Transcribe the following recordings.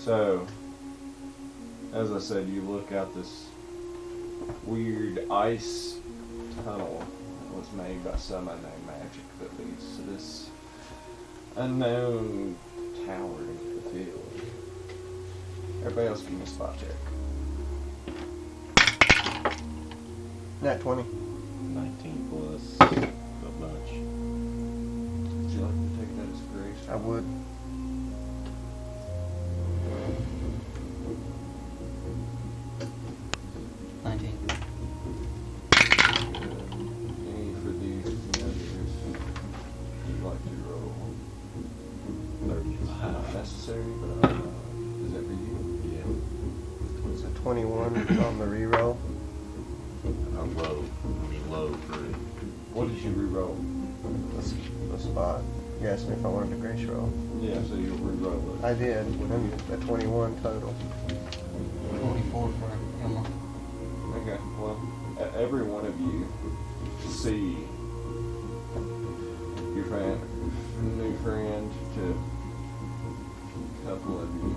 So, as I said, you look out this weird ice tunnel that was made by some unknown magic that leads to this unknown tower into the field. Everybody else give me a spot check. Nat 20. 19 plus a bunch. Would you like to take that as a grace? I would. Any for these measures you'd like to roll? 35. Not necessary, but is that for you? Yeah. It's a 21 on the reroll. Low for. What did you re-roll? The spot. You asked me if I wanted a grace roll. Yeah, so you'll re-roll it. I did. And a 21 total. 44 for Emma. Okay, well, every one of you see your friend, new friend, to a couple of you.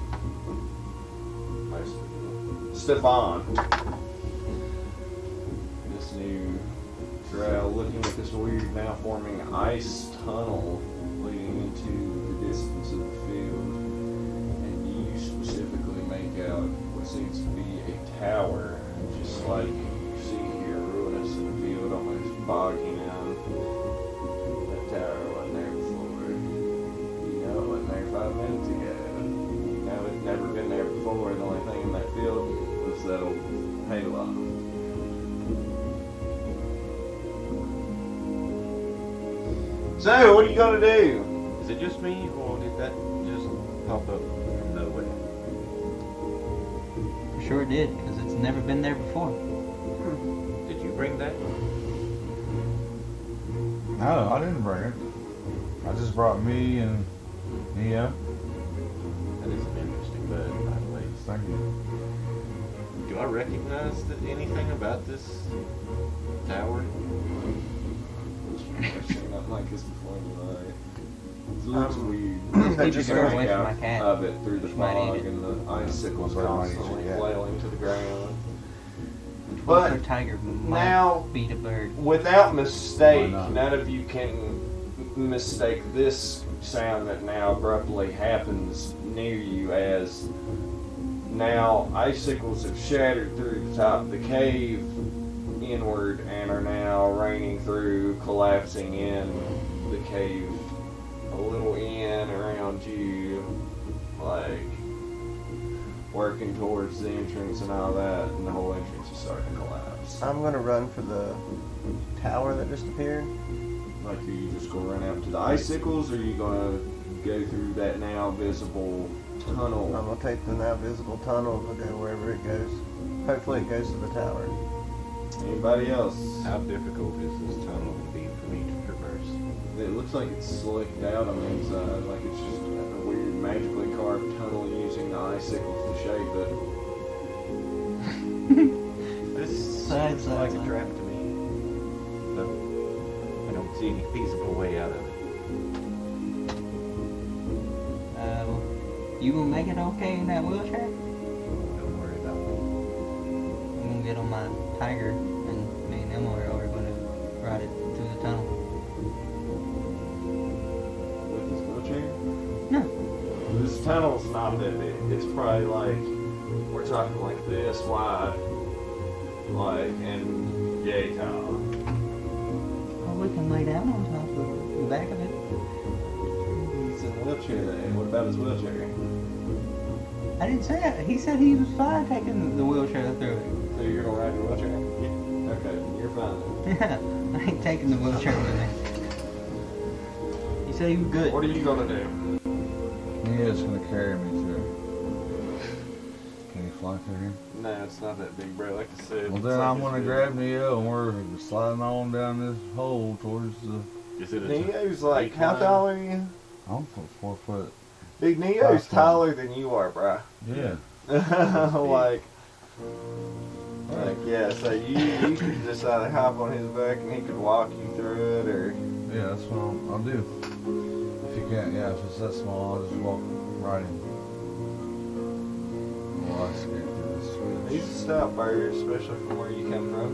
Stefan, this new drow, looking at this weird now forming ice tunnel leading into the distance of the field, and you specifically make out what seems to be a tower, just like you see here, ruinous in the field, almost bogging down. That tower wasn't there before. You know it wasn't there 5 minutes ago. You know it's never been there before. The only thing in that field was that old hayloft. So, what are you gonna do? Is it just me, or did that just pop up from nowhere? For sure it did, because it's never been there before. Did you bring that? No, I didn't bring it. I just brought me and Nia. That is an interesting bird, by the way. Thank you. Do I recognize anything about this tower? Not like this before in your life. It looks weird. They You just can go make away from out my cat. of it through the She might eat fog it. and the icicles Well, I might eat constantly it, yeah. flailing to the ground. But But tiger might now, beat a bird. without mistake, Why not? none of you can mistake this sound that now abruptly happens near you as now icicles have shattered through the top of the cave inward and are now raining through, collapsing in the cave a little in around you, like working towards the entrance and all that, and the whole entrance is starting to collapse. I'm gonna run for the tower that just appeared. Like, are you just gonna run out to the icicles, or are you gonna go through that now visible tunnel? I'm gonna take the now visible tunnel and go wherever it goes. Hopefully it goes to the tower. Anybody else? How difficult is this tunnel going to be for me to traverse? It looks like it's slicked out on the inside, like it's just a weird magically carved tunnel using the icicles to shape it. This Side, seems side, like a side. trap to me. No, I don't see any feasible way out of it. Well, you gonna make it okay in that wheelchair? Don't worry about me. I'm gonna get on my tiger, and me and Emma are gonna ride it through the tunnel. With this wheelchair? No. This tunnel's not that big. It's probably like, we're talking like this wide, like, and yay tall. Well, we can lay down on top of the back of it. He's in a wheelchair then. What about his wheelchair? I didn't say that. He said he was fine taking the wheelchair through it. So you're gonna ride your wheelchair? Yeah. Okay, you're fine then. Yeah, I ain't taking the wheelchair with me. He said he was good. What are you gonna do? Nia's gonna carry me through. Can you fly through here? No, it's not that big, bro. Like I said. Well, it's then like I'm it's gonna big. grab Nia and we're sliding on down this hole towards the. Is it a Neo's like, how incline? tall are you? I'm 4 foot. Big Neo's 5'10". taller than you are, bro. Yeah. like, yeah. So you could just either hop on his back and he could walk you through it, or Yeah, that's what I'll do. If you can't, yeah, if it's that small, I'll just walk right in. will escape through the switch. He's a stout bird, especially from where you come from.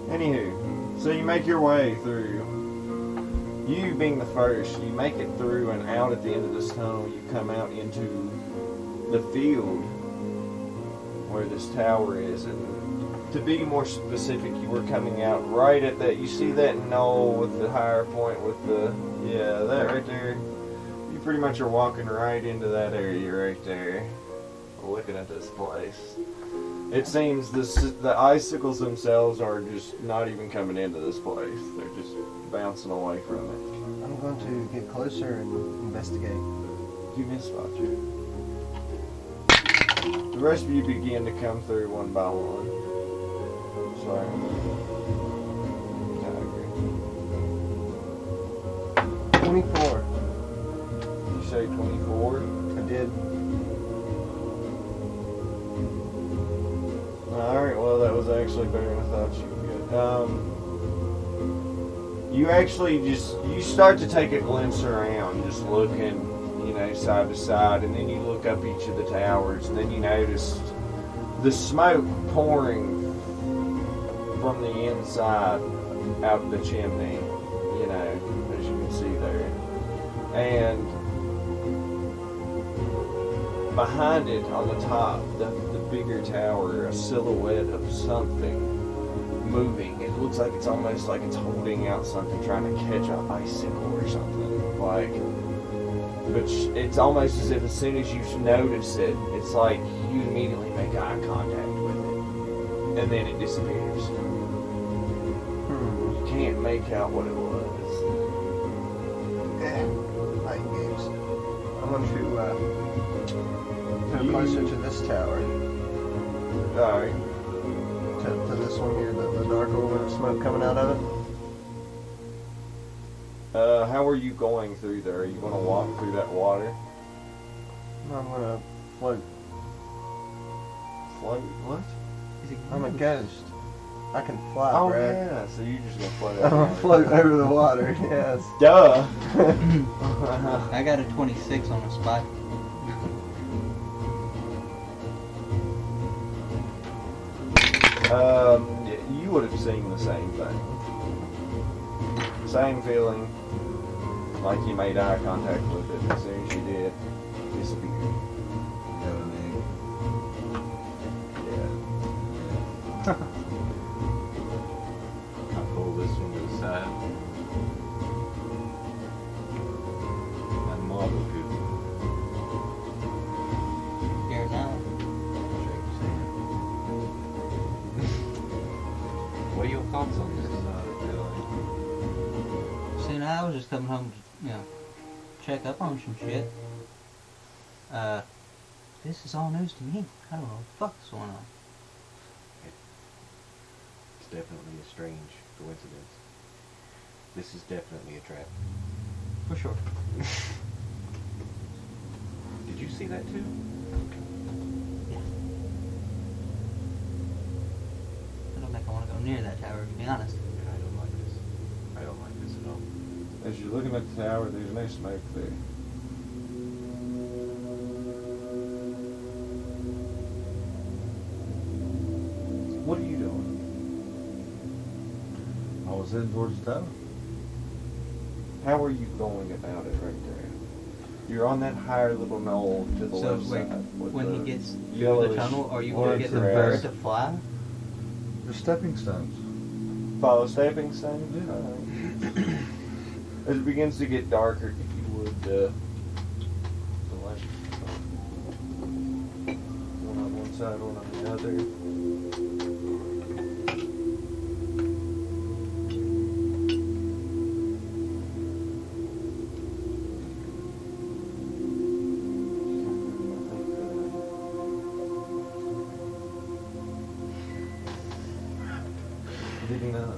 Anywho, so you make your way through. You being the first, you make it through and out at the end of this tunnel. You come out into the field where this tower is, and to be more specific, you were coming out right at that. You see that knoll with the higher point with the that right there. You pretty much are walking right into that area right there, looking at this place. It seems the icicles themselves are just not even coming into this place. They're just bouncing away from it. I'm going to get closer and investigate. You missed spot you. The rest of you begin to come through one by one. Sorry. I agree. 24. You say 24? I did. Alright, well that was actually better than I thought you would get. You actually you start to take a glimpse around, just looking, side to side, and then you look up each of the towers, and then you notice the smoke pouring from the inside out the chimney, as you can see there. And behind it, on the top, the bigger tower, a silhouette of something moving. It looks like it's almost like it's holding out something, trying to catch an icicle or something. But it's almost as if as soon as you notice it, it's like you immediately make eye contact with it, and then it disappears. You can't make out what it was. Mind games. I'm going to go closer to this tower. Alright. To this one here, the darker one with smoke coming out of it. How are you going through there? Are you going to walk through that water? I'm going to float. Float? What? I'm a ghost. I can fly, Oh, Brad. yeah. So you're just going to float I'm going to float over the water, yes. Duh! I got a 26 on the spot. You would have seen the same thing. Same feeling, like you made eye contact with it. As soon as you did, it disappeared. Yeah. I pull this one to the side. My marble goo. Here now. What are your thoughts on this? See, now I was just coming home to, check up on some shit. This is all news to me. I don't know what the fuck's going on. It's definitely a strange coincidence. This is definitely a trap. For sure. Did you see that too? Yeah. I don't think I want to go near that tower, to be honest. I don't like this. I don't like this at all. As you're looking at the tower, there's no smoke there. What are you doing? I was heading towards the tower. How are you going about it right there? You're on that higher little knoll to the So left wait, side. with when the he gets through the yellowish tunnel, are you wood going to get the grass. bird to fly? They're stepping stones. Follow stepping stones? Yeah. Alright. As it begins to get darker, if you would select one on one side, one on the other. Did not.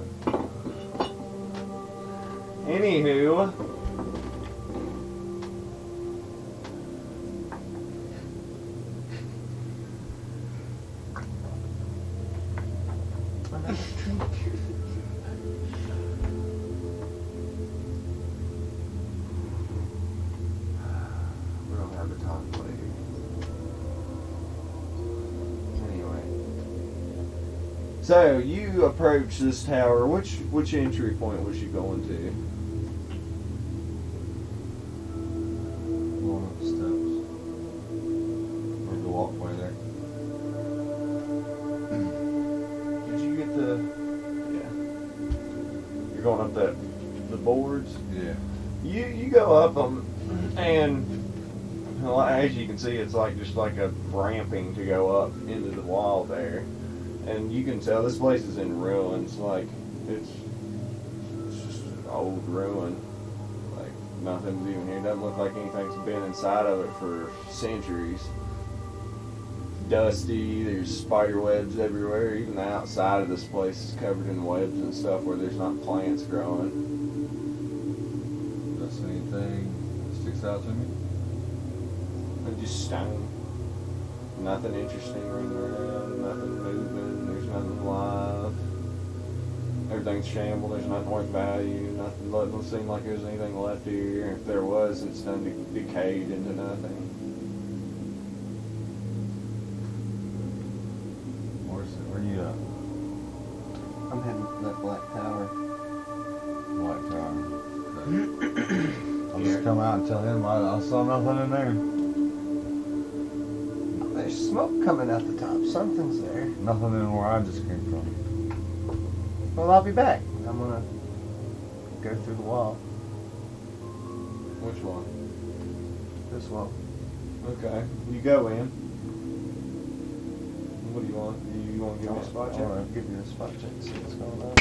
Anywho. We don't have the time to play here. So you approach this tower. Which entry point was you going to? Going up the steps. Or the walkway there. Did you get the? Yeah. You're going up the boards. Yeah. You go up them, and well, as you can see, it's like just like a ramping to go up into the wall there, and you can tell this place is in ruins. Like it's just an old ruin. Like nothing's even here. Doesn't look like anything's been inside of it for centuries. Dusty. There's spider webs everywhere. Even the outside of this place is covered in webs and stuff where there's not plants growing. That's anything that sticks out to me? And just stone. Nothing interesting running around, nothing moving, there's nothing live. Everything's shambled, there's nothing worth value, nothing doesn't seem like there's anything left here. If there was, it's done decayed into nothing. Where you at? I'm heading to that black tower. White Tower. I'll just come out and tell him I saw nothing in there. There's smoke coming out the top. Something's there. Nothing in where I just came from. Well, I'll be back. I'm gonna go through the wall. Which one? This wall. Okay. You go in. What do you want? You want to give me a spot check? I'll give you a spot check and see what's going on.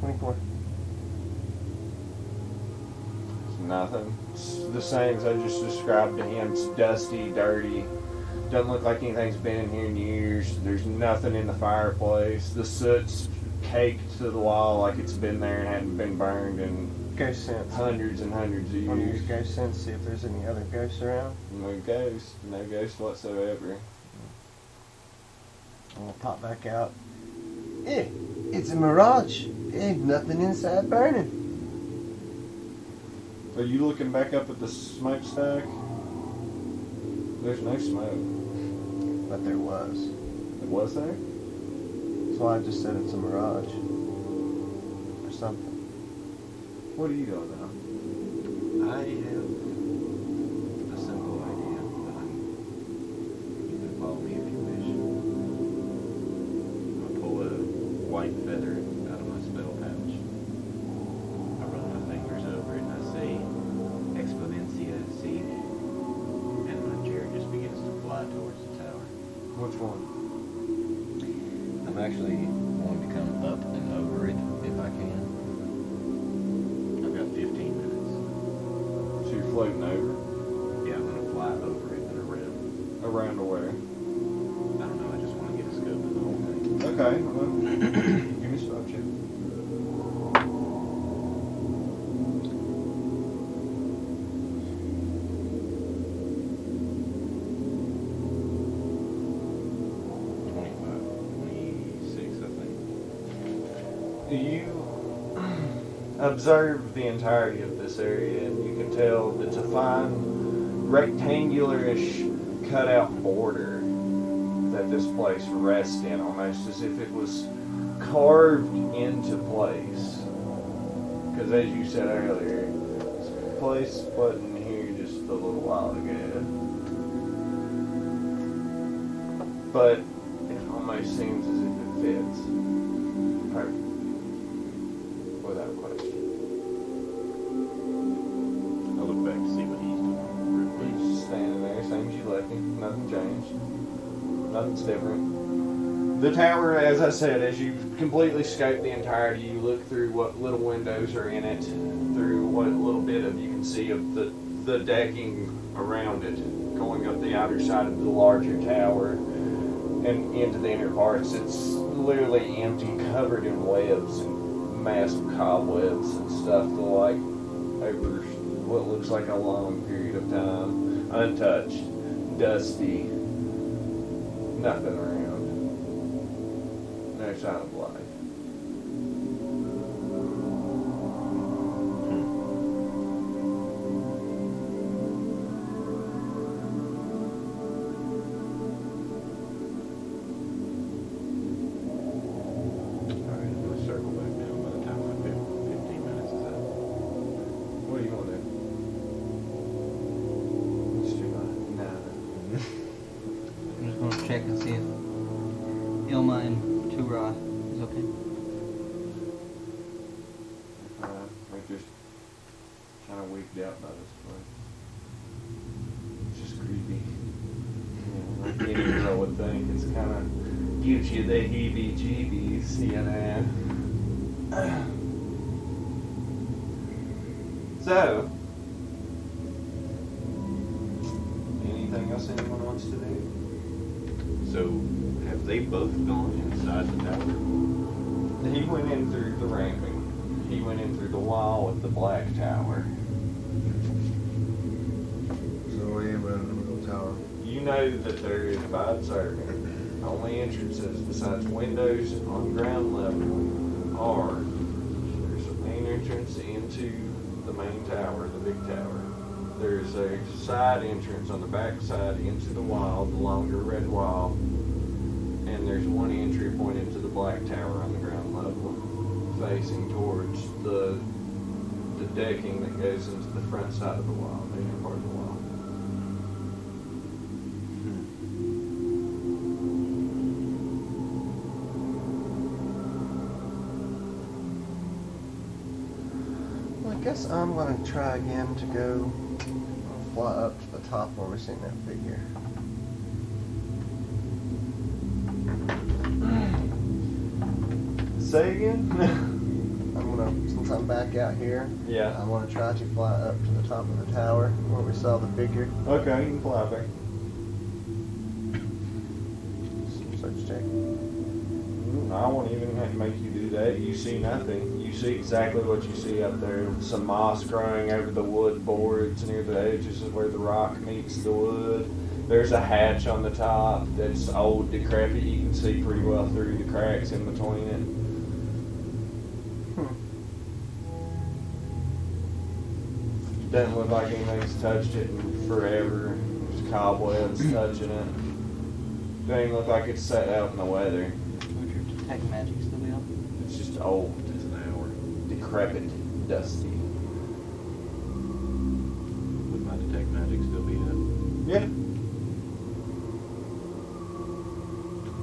24. Nothing. It's the same as I just described to him. It's dusty, dirty. Doesn't look like anything's been in here in years. There's nothing in the fireplace. The soot's caked to the wall like it's been there and hadn't been burned in Ghost sense. hundreds and hundreds of I'm gonna years. use ghost sense, see if there's any other ghosts around. No ghost. No ghost whatsoever. I'm gonna pop back out. It's a mirage. Nothing inside burning. Are you looking back up at the smokestack? There's no smoke. But there was. Was there? That's why I just said it's a mirage. Or something. What are you doing now? I have a simple idea, but you can follow me if you wish. I'm gonna pull a white feather out of my spell pouch. I run my fingers over it and I say, Exponencia C, and my chair just begins to fly towards the tower. Which one? I'm actually going to come up and over it if I can. I've got 15 minutes. So you're floating over? Yeah, I'm gonna fly over it and around. Around to where? I don't know, I just want to get a scope of the whole thing. Okay, well, give me a spot check. You observe the entirety of this area, and you can tell it's a fine rectangular-ish cutout border that this place rests in, almost as if it was carved into place. Because as you said earlier, this place wasn't here just a little while ago. But it almost seems as if it fits perfectly. Without question. I'll look back to see what he's doing real quick. He's just standing there, same as you left him. Nothing changed. Nothing's different. The tower, as I said, as you completely scope the entirety, you look through what little windows are in it, through what little bit of you can see of the decking around it, going up the outer side of the larger tower and into the inner parts. It's literally empty, covered in webs and massive cobwebs and stuff to like over what looks like a long period of time. Untouched, dusty, nothing around. No sign of life. Velma and Tura is okay. We're just kind of wigged out by this place. It's just creepy. Like any girl would think. It's kind of gives you the heebie-jeebies, you know. So, anything else anyone wants to do? So, have they both gone inside the tower? He went in through the ramping. He went in through the wall with the black tower. So we went in the middle tower. You know that there is, by observing, only entrances besides windows on ground level are there's a main entrance into the main tower, the big tower. There's a side entrance on the back side into the wall, the longer red wall, and there's one entry point into the black tower on the ground level, facing towards the decking that goes into the front side of the wall, the inner part of the wall. Well, I guess I'm gonna try again to go fly up to the top where we're seeing that figure. Say again? I'm gonna, since I'm back out here, Yeah. I want to try to fly up to the top of the tower where we saw the figure. Okay, you can fly there. Search check. I won't even have to make you do that. You see nothing. You see exactly what you see up there. Some moss growing over the wood boards near the edges of where the rock meets the wood. There's a hatch on the top that's old, decrepit. You can see pretty well through the cracks in between it. Doesn't look like anything's touched it in forever. There's cobwebs touching it. Doesn't look like it's set out in the weather. Would your detect magic still be up? It's just old, It's an hour. decrepit, dusty. Would my detect magic still be up? Yeah.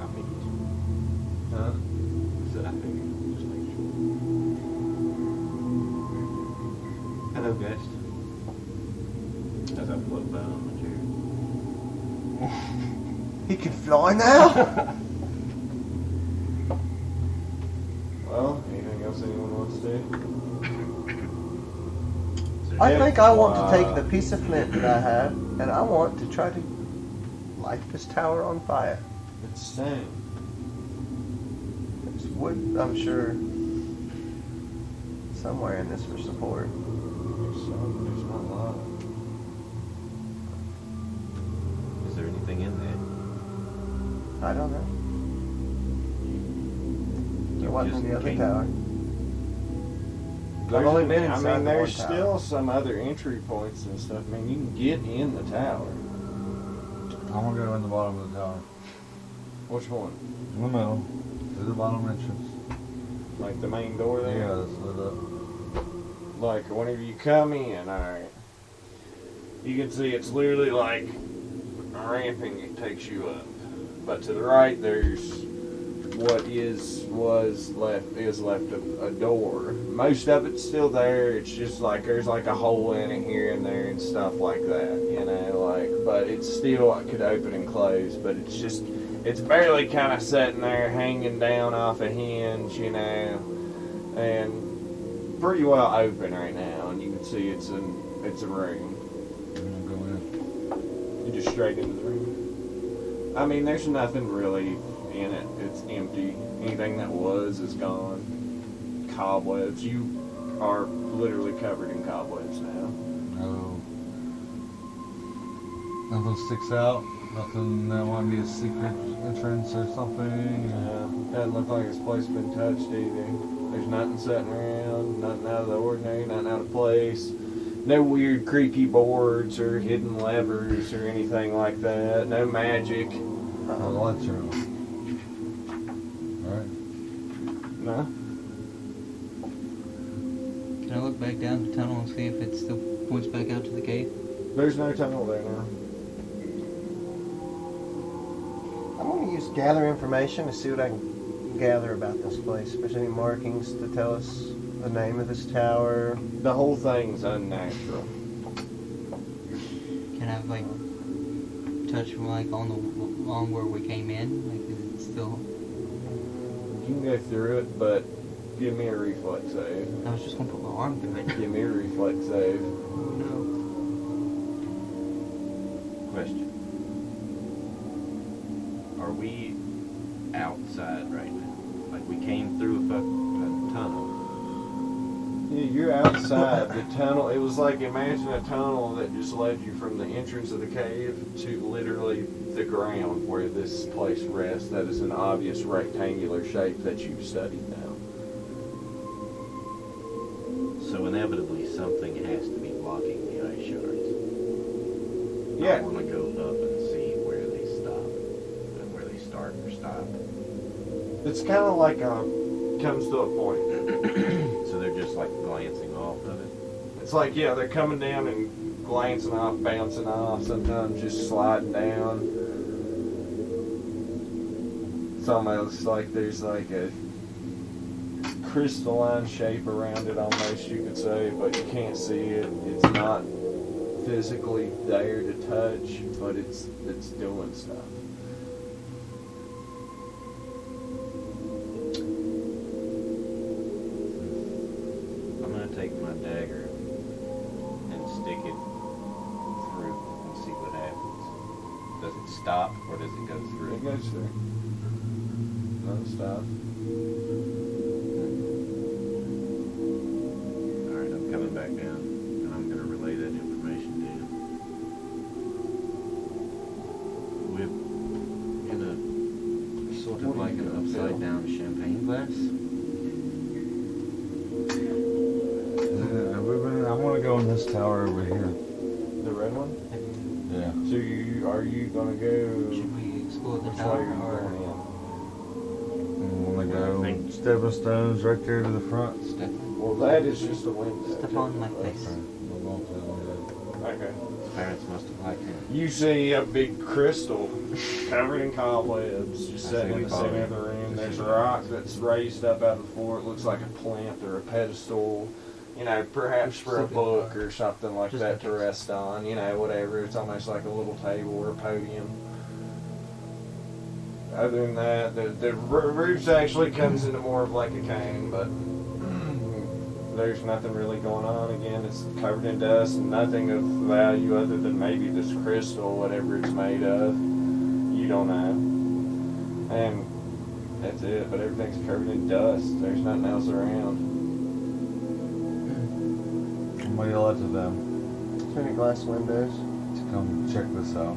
I figured. Huh? I said I figured. Just make sure. Hello, guest. As I float by on my chair. He can fly now. Well, anything else anyone wants to do? I think I want to take the piece of flint that I have, and I want to try to light this tower on fire. It's staying. There's wood, I'm sure, somewhere in this for support. There's some, there's not a lot. Is there anything in there? I don't know. There wasn't just in the other can't- tower. There's, only been I inside mean, the there's one still tower. some other entry points and stuff. I mean, you can get in the tower. I'm gonna go in the bottom of the tower. Which one? In the middle. To the bottom entrance. Like the main door there? Yeah, it's lit up. Like whenever you come in, alright, you can see it's literally like a ramping that takes you up. But to the right, there's what was left a door. Most of it's still there. It's just like there's like a hole in it here and there and stuff like that, you know, like, but it's still, it could open and close, but it's barely kind of sitting there hanging down off a hinge, you know, and pretty well open right now, and you can see it's a room. I'm gonna go in. You just straight into the room. I mean, there's nothing really in it. It's empty. Anything that was is gone. Cobwebs. You are literally covered in cobwebs now. No. Nothing sticks out. Nothing that might be a secret entrance or something. Doesn't look like this place has been touched either. There's nothing sitting around, nothing out of the ordinary, nothing out of place. No weird creaky boards or hidden levers or anything like that. No magic. Oh, the lights are on. Alright. No. Can I look back down the tunnel and see if it still points back out to the cave? There's no tunnel there now. I'm going to use gather information to see what I can gather about this place. If there's any markings to tell us the name of this tower. The whole thing's unnatural. Can I like touch like on where we came in? Like is it still? You can go through it, but give me a reflex save. I was just gonna put my arm through it. Give me a reflex save. No. Question. Are we outside right now? Like we came through a tunnel. Yeah, you're outside the tunnel. It was like, imagine a tunnel that just led you from the entrance of the cave to literally the ground where this place rests. That is an obvious rectangular shape that you've studied now. So inevitably something has to be blocking the ice shards. I Yeah. want to go up and see where they stop and where they start or stop. It's kind of like comes to a point. So they're just like glancing off of it. It's like, yeah, they're coming down and glancing off, bouncing off, sometimes just sliding down. It's almost like there's like a crystalline shape around it almost, you could say, but you can't see it. It's not physically there to touch, but it's doing stuff. I'm gonna take my dagger and stick it through and see what happens. Does it stop or does it go through? It goes through. Non-stop. Alright, I'm coming back down and I'm gonna relay that information to you. We're in a sort of What are like you an doing, upside Phil? down champagne glass. I want to go in this tower over here. The red one? Yeah. So are you gonna go? Should we explore the Which way tower are you or going in? I want to Well, I go think- stepping stones right there to the front. step? Well, that is just a window. Step on my face. We'll go to the window. Okay. His parents must have liked him. You see a big crystal covered in cobwebs just I sitting see in the the center of the cobweb. room. I There's see a the rock cobweb. that's raised up out of the floor. It looks like a plinth or a pedestal. You know, perhaps for a book or something like Just that in to case. rest on. You know, whatever. It's almost like a little table or a podium. Other than that, the roof actually comes into more of like a cone, but there's nothing really going on. Again, it's covered in dust and nothing of value other than maybe this crystal, whatever it's made of. You don't know. And that's it, but everything's covered in dust. There's nothing else around. I'm going to yell out to them Is there any glass windows? to come check this out.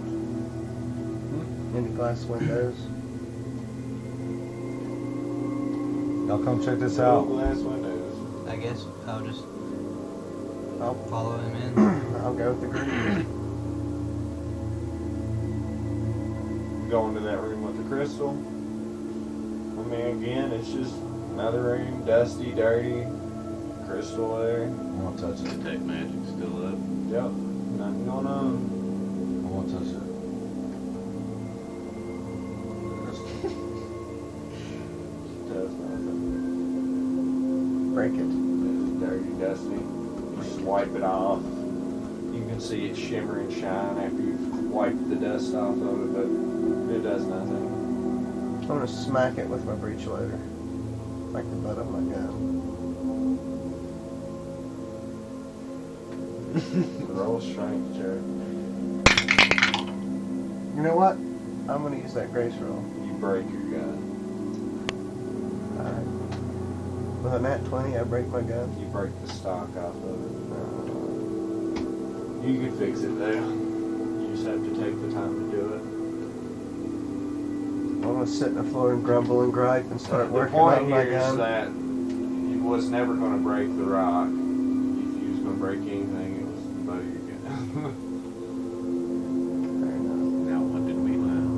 Any glass windows? Y'all come check this Little out. glass windows. I guess I'll just I'll, follow him in. I'll go with the group. Go into that room with the crystal. I mean, again, it's just another room, dusty, dirty, crystal there. I want to touch it. Detect magic still up. Yep, nothing going on. I want to touch it. Does nothing. Break it. It's dirty, dusty. Just wipe it off. You can see it shimmer and shine after you've wiped the dust off of it, but it does nothing. I'm gonna smack it with my breech loader. Like the butt of my gun. Roll strength check. You know what? I'm gonna use that grace roll. You break your gun. Alright. With a nat 20, I break my gun. You break the stock off of it. You can fix it though. You just have to take the time to do it. I'm gonna sit on the floor and grumble and gripe and start The working point on my here is gun. that it was never going to break the rock. If you was going to break anything, it was the bow you got. Fair enough. Now what did we learn?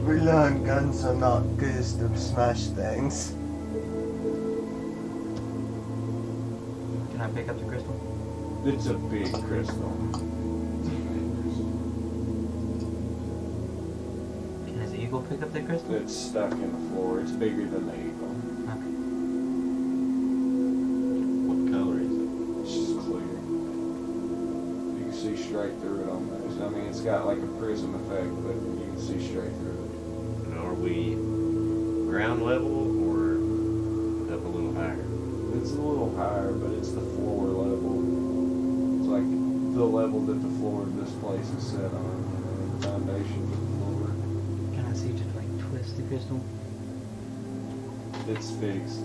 We learned guns are not good to smash things. Can I pick up the crystal? It's a big crystal. eagle pick up the crystal? It's stuck in the floor. It's bigger than the eagle. Okay. What color is it? It's just clear. You can see straight through it almost. I mean, it's got like a prism effect, but you can see straight through it. And are we ground level or up a little higher? It's a little higher, but it's the floor level. It's like the level that the floor of this place is set on. The foundation of the floor. Can I see just like twist the crystal? It's fixed.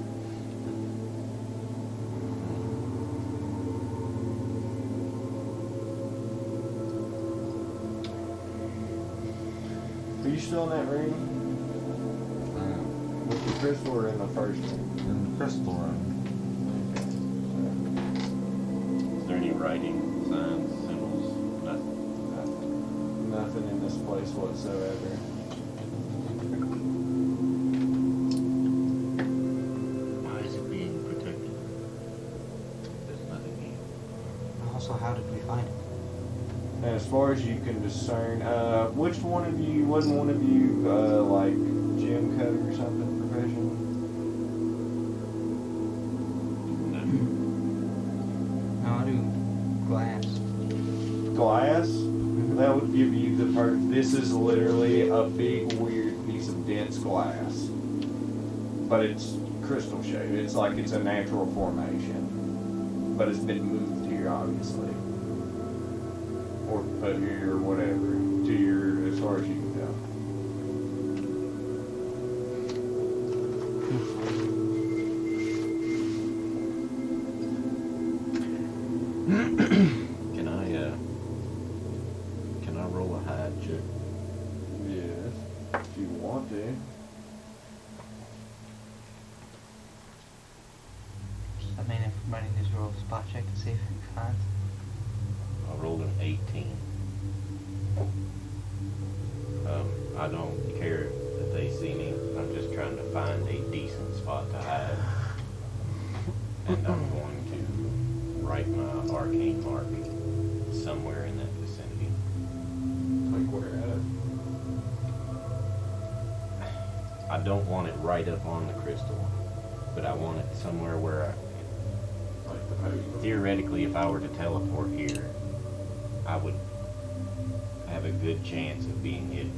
Are you still in that room? With the crystal or in the first one? In the crystal room. Is there any writing, signs, symbols? Nothing. Nothing in this place whatsoever. Why is it being protected? There's nothing here. Also, how did we find it? And as far as you can discern, which one of you, wasn't one of you, like, gym code or something, profession? No. No, I do glass. Glass? That would give you the this is literally a big, weird piece of dense glass. But it's crystal shaped. It's like it's a natural formation. But it's been moved here, obviously. Or put here, or whatever. To your, as far as you can tell. Can I roll a hide check? Yes. If you want to. I mean, everybody needs to roll a spot check to see if it finds. I rolled an 18. I don't care that they see me. I'm just trying to find a decent spot to hide. And I'm going to write my arcane mark somewhere in that vicinity. Like where at? I don't want it right up on the crystal, but I want it somewhere where Like the podium. theoretically, if I were to teleport here, I would have a good chance of being hidden.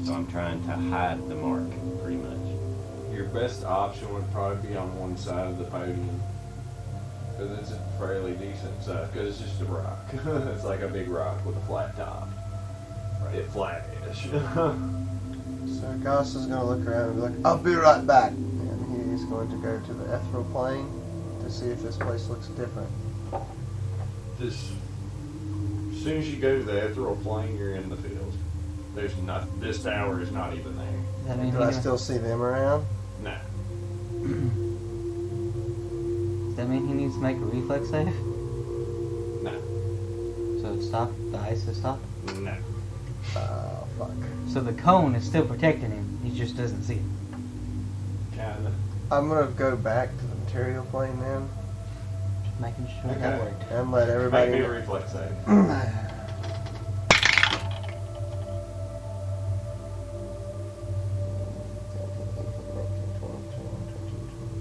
So I'm trying to hide the mark, pretty much. Your best option would probably be on one side of the podium. Because it's a fairly decent size, because it's just a rock. It's like a big rock with a flat top. Right. It flat-ish. So Goss is going to look around and be like, I'll be right back. And he's going to go to the ethereal plane to see if this place looks different. As soon as you go to the ethereal plane, you're in the field. There's not. This tower is not even there. Does that mean Do I still see them around? No. Does that mean he needs to make a reflex save? No. So it stopped? The ice has stopped? No. Oh, fuck. So the cone is still protecting him. He just doesn't see it. Kinda. I'm going to go back to the material plane then Just making sure Okay. that worked. and let everybody Make me a know. reflex save.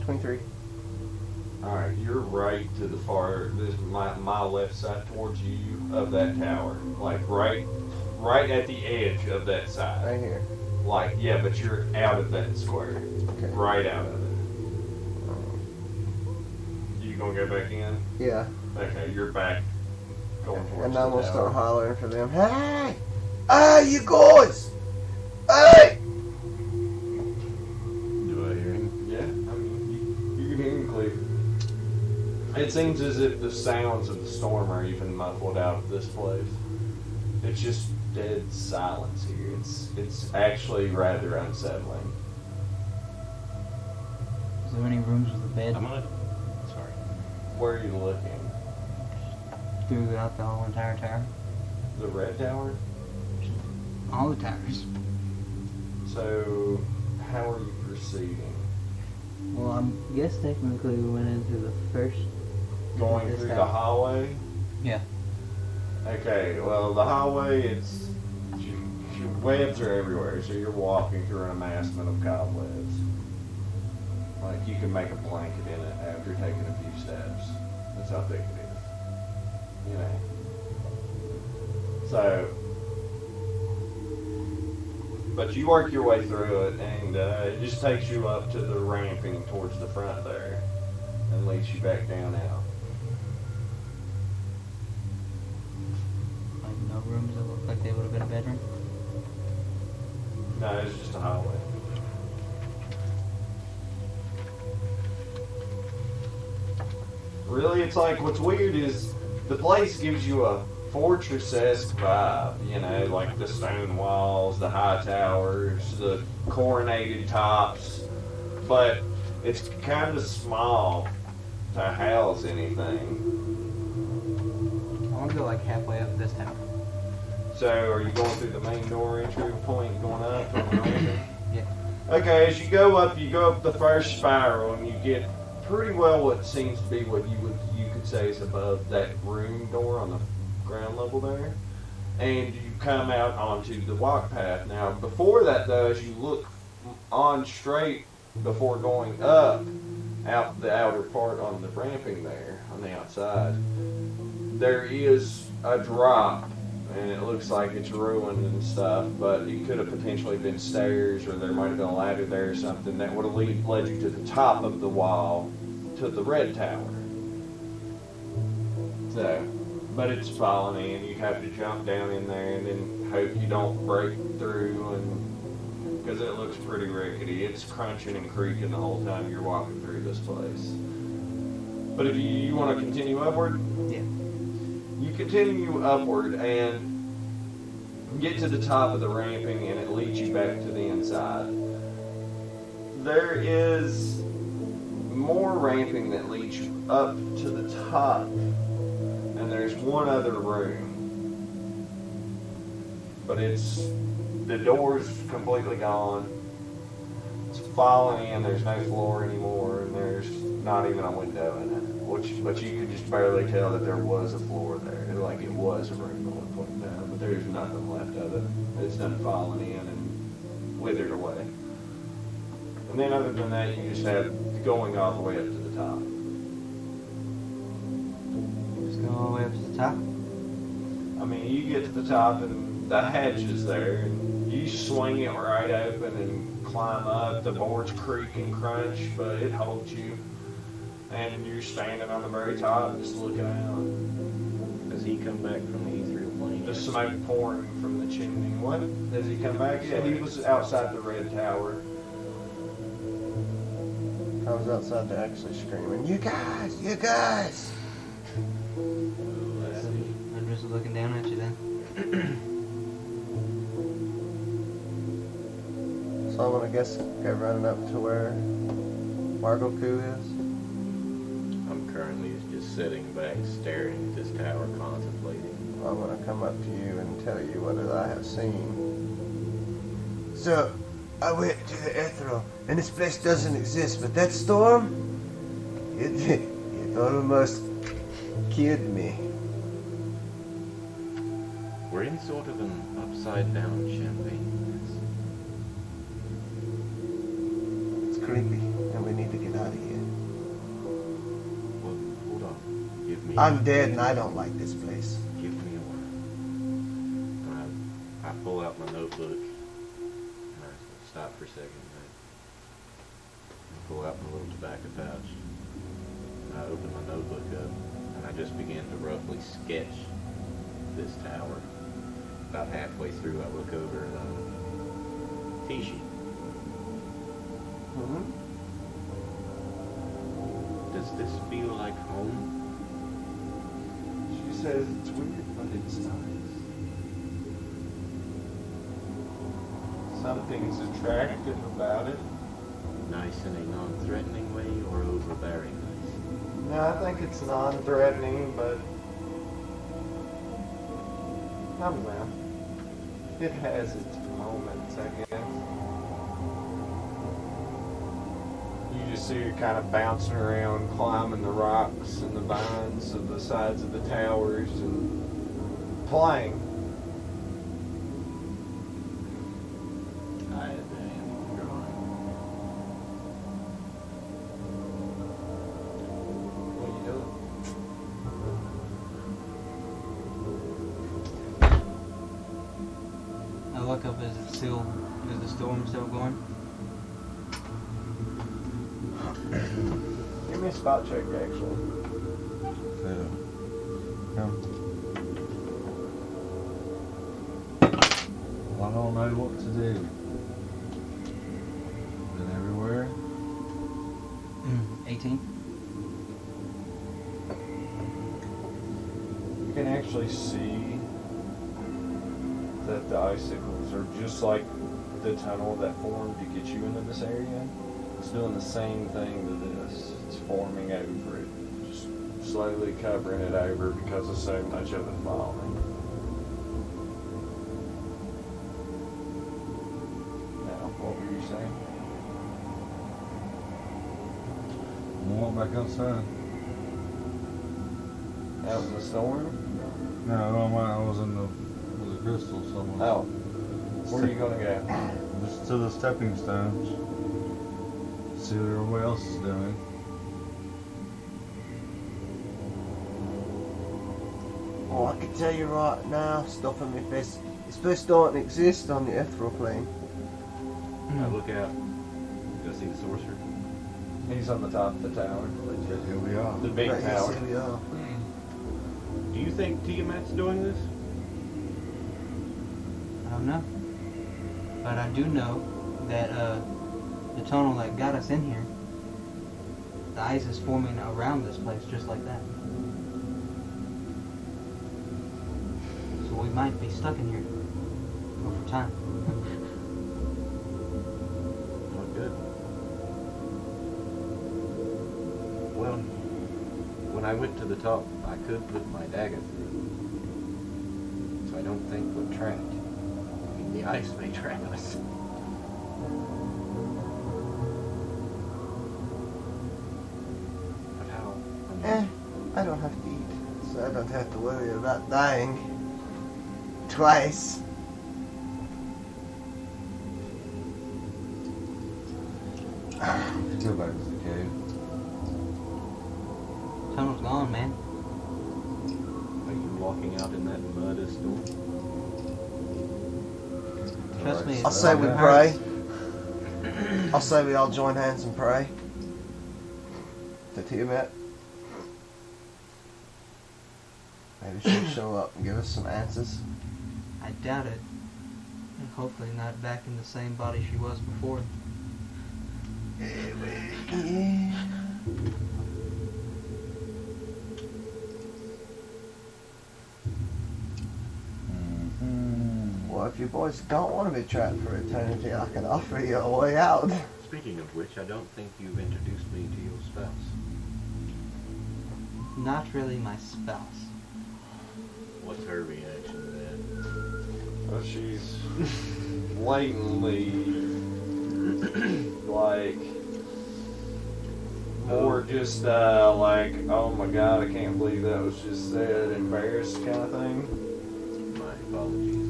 23. Alright, you're right to the far, this my left side towards you of that tower. Like right at the edge of that side. Right here. Like, yeah, but you're out of that square. Okay. Right out of it. You gonna go back in? Yeah. Okay, you're back going towards And the I'm going to tower. start hollering for them. Hey! Hey, you guys! Hey! Do I hear him? Yeah, I mean, you can hear him clear. It seems as if the sounds of the storm are even muffled out of this place. It's just dead silence here. It's actually rather unsettling. Is there any rooms with a bed I'm gonna. Sorry. Where are you looking? throughout the whole entire tower? The red tower? All the towers. So, how are you proceeding? Well, I guess technically we went into the first. Going this through the tower. hallway? Yeah. Okay, well, the hallway, it's webs are everywhere, so you're walking through an amassment of cobwebs. Like you can make a blanket in it after taking a few steps. That's how thick it is. You know. So, but you work your way through it, and it just takes you up to the ramping towards the front there, and leads you back down out. Like no rooms that look like they would have been a bedroom. No, it's just a hallway. Really, it's like what's weird is the place gives you a fortress-esque vibe, you know, like the stone walls, the high towers, the coronated tops, but it's kind of small to house anything. I want to go like halfway up this tower. So, are you going through the main door entry point going up? Yeah. Okay, as you go up the first spiral, and you get pretty well what seems to be what you could say is above that room door on the ground level there, and you come out onto the walk path. Now, before that, though, as you look on straight before going up out the outer part on the ramping there on the outside, there is a drop. And it looks like it's ruined and stuff, but it could have potentially been stairs, or there might have been a ladder there or something that would have led you to the top of the wall to the red tower. So, but it's fallen in. You have to jump down in there and then hope you don't break through, and because it looks pretty rickety. It's crunching and creaking the whole time you're walking through this place. But if you want to continue upward, Yeah. you continue upward and get to the top of the ramping, and it leads you back to the inside. There is more ramping that leads you up to the top, and there's one other room. But the door's completely gone. It's fallen in, there's no floor anymore, and there's not even a window in it. But you could just barely tell that there was a floor there, like it was a room at one point in time, but there's nothing left of it. It's done fallen in and withered away. And then other than that, you just have going all the way up to the top. Just go all the way up to the top. I mean, you get to the top and the hatch is there, and you swing it right open and climb up. The boards creak and crunch, but it holds you. And you're standing on the very top, just looking out. Does he come back from the ethereal plane? The smoke pouring from the chimney. What? Does he come back? Yeah, he was outside the red tower. I was outside there actually screaming, "You guys! You guys!" I'm just looking down at you then. So I'm gonna guess go running up to where Margoku is. I'm currently just sitting back, staring at this tower, contemplating. I'm gonna come up to you and tell you what I have seen. So, I went to the ethereal, and this place doesn't exist, but that storm, it almost killed me. We're in sort of an upside-down champagne. It's creepy, and we need to get out of here. Well, hold on. Give me. I'm dead, and I don't like this place. Give me a word. I pull out my notebook. And I stop for a second. I pull out my little tobacco pouch. And I open my notebook up, and I just begin to roughly sketch this tower. About halfway through, I look over at Tishi. Mm-hmm. Does this feel like home? She says it's weird, but it's nice. Something's attractive about it. Nice in a non-threatening way or overbearing nice? No, I think it's non-threatening, but I don't know. It has its moments, I guess. You just see her kind of bouncing around, climbing the rocks and the vines of the sides of the towers and playing. Is it still? Is the storm still going? Give me a spot check, actually. Yeah. Come. Well, I don't know what to do. Been everywhere. 18. You can actually see that the icicles are just like the tunnel that formed to get you into this area. It's doing the same thing to this. It's forming over it, just slowly covering it over because of so much of it falling. Now, what were you saying? I walk back outside. Out in the storm? No, I was in the crystal somewhere. Oh, where are you gonna go? Just to the stepping stones. See what everybody else is doing. Oh, I can tell you right now, stuff in my face. It's supposed to don't exist on the ethereal plane. I look out. Go see the sorcerer. He's on the top of the tower. Here we are. The big Right, yes, tower. here we are. Do you think Tiamat's doing this? I don't know. But I do know that the tunnel that got us in here, the ice is forming around this place just like that. So we might be stuck in here over time. Not good. Well, when I went to the top, I could put my dagger through. So I don't think we're trapped. I mean, the ice may trap us. But how? I don't have to eat, so I don't have to worry about dying. Twice. Let's go back to the cave. Tunnel's gone, man. Are you walking out in that mud a storm? Trust me. I'll say we pray. I'll say we all join hands and pray. To Tiamat. Maybe she'll show up and give us some answers. I doubt it. And hopefully not back in the same body she was before. Yeah. Well, if you boys don't want to be trapped for eternity, I can offer you a way out. Speaking of which, I don't think you've introduced me to your spouse. Not really my spouse. What's her reaction to that? Well, she's blatantly like more just like, oh my god, I can't believe that was just said, embarrassed kind of thing. My apologies.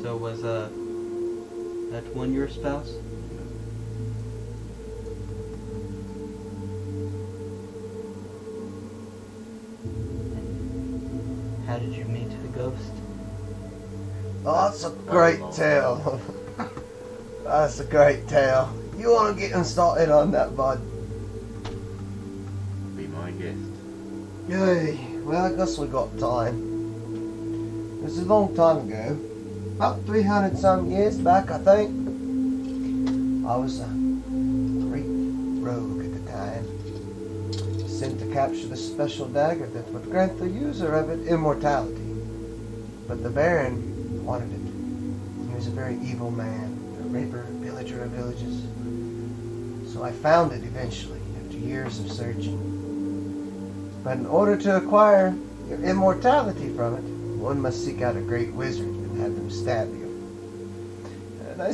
So was that one your spouse? How did you meet the ghost? Oh, that's a great tale. That's a great tale. You want to get them started on that, bud? Be my guest. Yay. Well, I guess we got time. It was a long time ago. About 300 some years back, I think. I was a great rogue at the time. Sent to capture the special dagger that would grant the user of it immortality. But the Baron wanted it. He was a very evil man, a raper, pillager of villages. So I found it eventually, after years of searching. But in order to acquire your immortality from it, one must seek out a great wizard and have them stab you. And I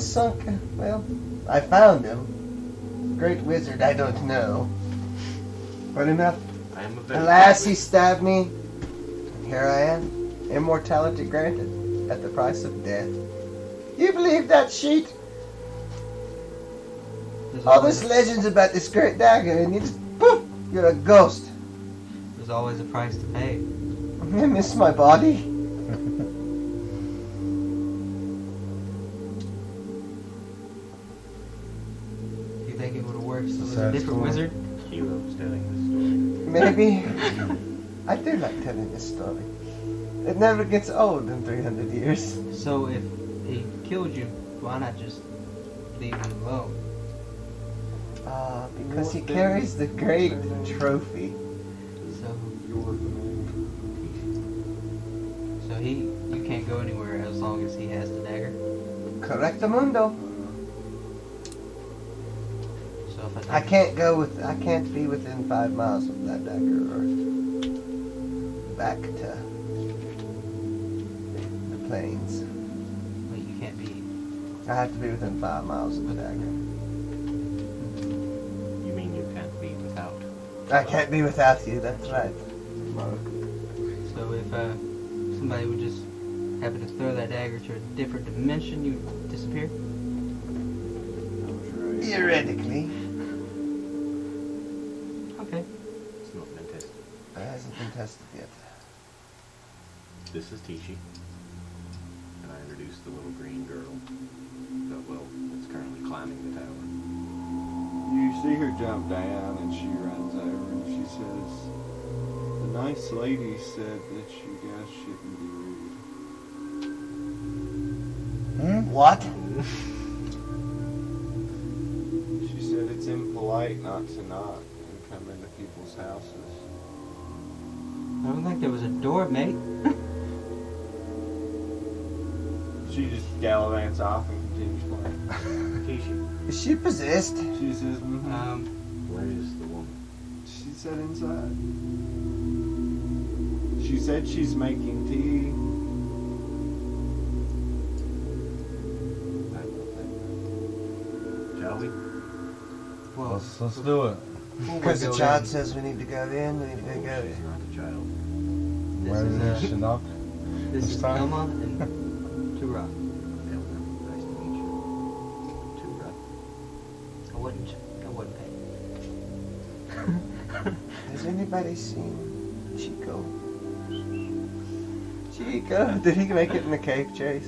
I found him. Great wizard, I don't know. But enough. I am a very Alas, he stabbed me. And here I am. Immortality granted at the price of death. You believe that sheet? All this legends about this great dagger and you just poof, you're a ghost. There's always a price to pay. I miss my body. You think it would have worked if it was a Sad different story. wizard? Hero's telling the story. Maybe. I do like telling this story. It never gets old in 300 years. So if he killed you, why not just leave him alone? Because he carries the great trophy. So, Your familiar. so you can't go anywhere as long as he has the dagger. Correctamundo. So if I can't be within 5 miles of that dagger or back to the plains. Wait, you can't be. I have to be within 5 miles of the dagger. You mean you can't be without? I can't be without you, that's right. So if somebody would just happen to throw that dagger to a different dimension, you would disappear. Theoretically. Okay. It's not been tested. It hasn't been tested yet. This is Tishi. And I introduced the little green girl. It's currently climbing the tower. You see her jump down and she runs over and she says, "The nice lady said that you guys shouldn't be rude." What? She said it's impolite not to knock and come into people's houses. I don't think there was a door, mate. She just gallivants off and continues playing. Tishi, Is she possessed? She says, where is the woman? She said inside. She said she's making tea. I will take that. Shall we? Well, Let's do it. Because the child says we need to go in, we need to go She's not a child. Where is, did she knock? this This is time? Elma and Tura. Elmer, nice to meet you. Tura. I wouldn't pay. Has anybody seen Chico? Chico? Did he make it in the cave, Chase?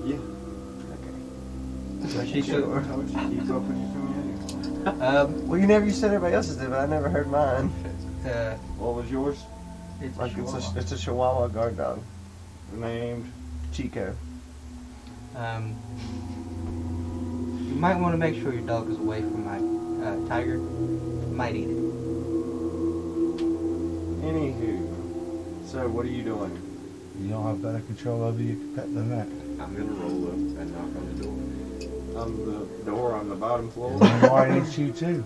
Yeah. Okay. Chico. I told you, keep up with your familiar. Well, you never, you said everybody else's did, but I never heard mine. What was yours? It's Like a chihuahua. it's a Chihuahua guard dog. Named. Chico. You might want to make sure your dog is away from my tiger. It might eat it. Anywho. So, what are you doing? You don't have better control over your pet than that. I'm gonna roll up and knock on the door. On the door on the bottom floor? Why ain't you too?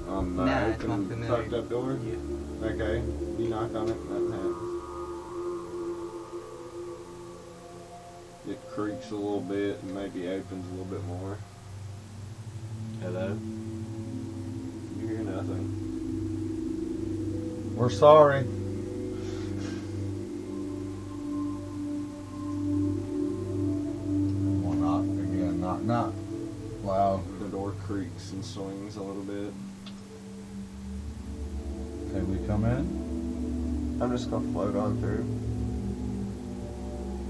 On the Nah, it's open, not familiar. tucked up door? Yeah. Okay. You knock on it, nothing happens. It creaks a little bit and maybe opens a little bit more. Hello? You hear nothing. We're sorry. Well, knock again. Knock, knock. Loud. The door creaks and swings a little bit. Can we come in? I'm just gonna float on through.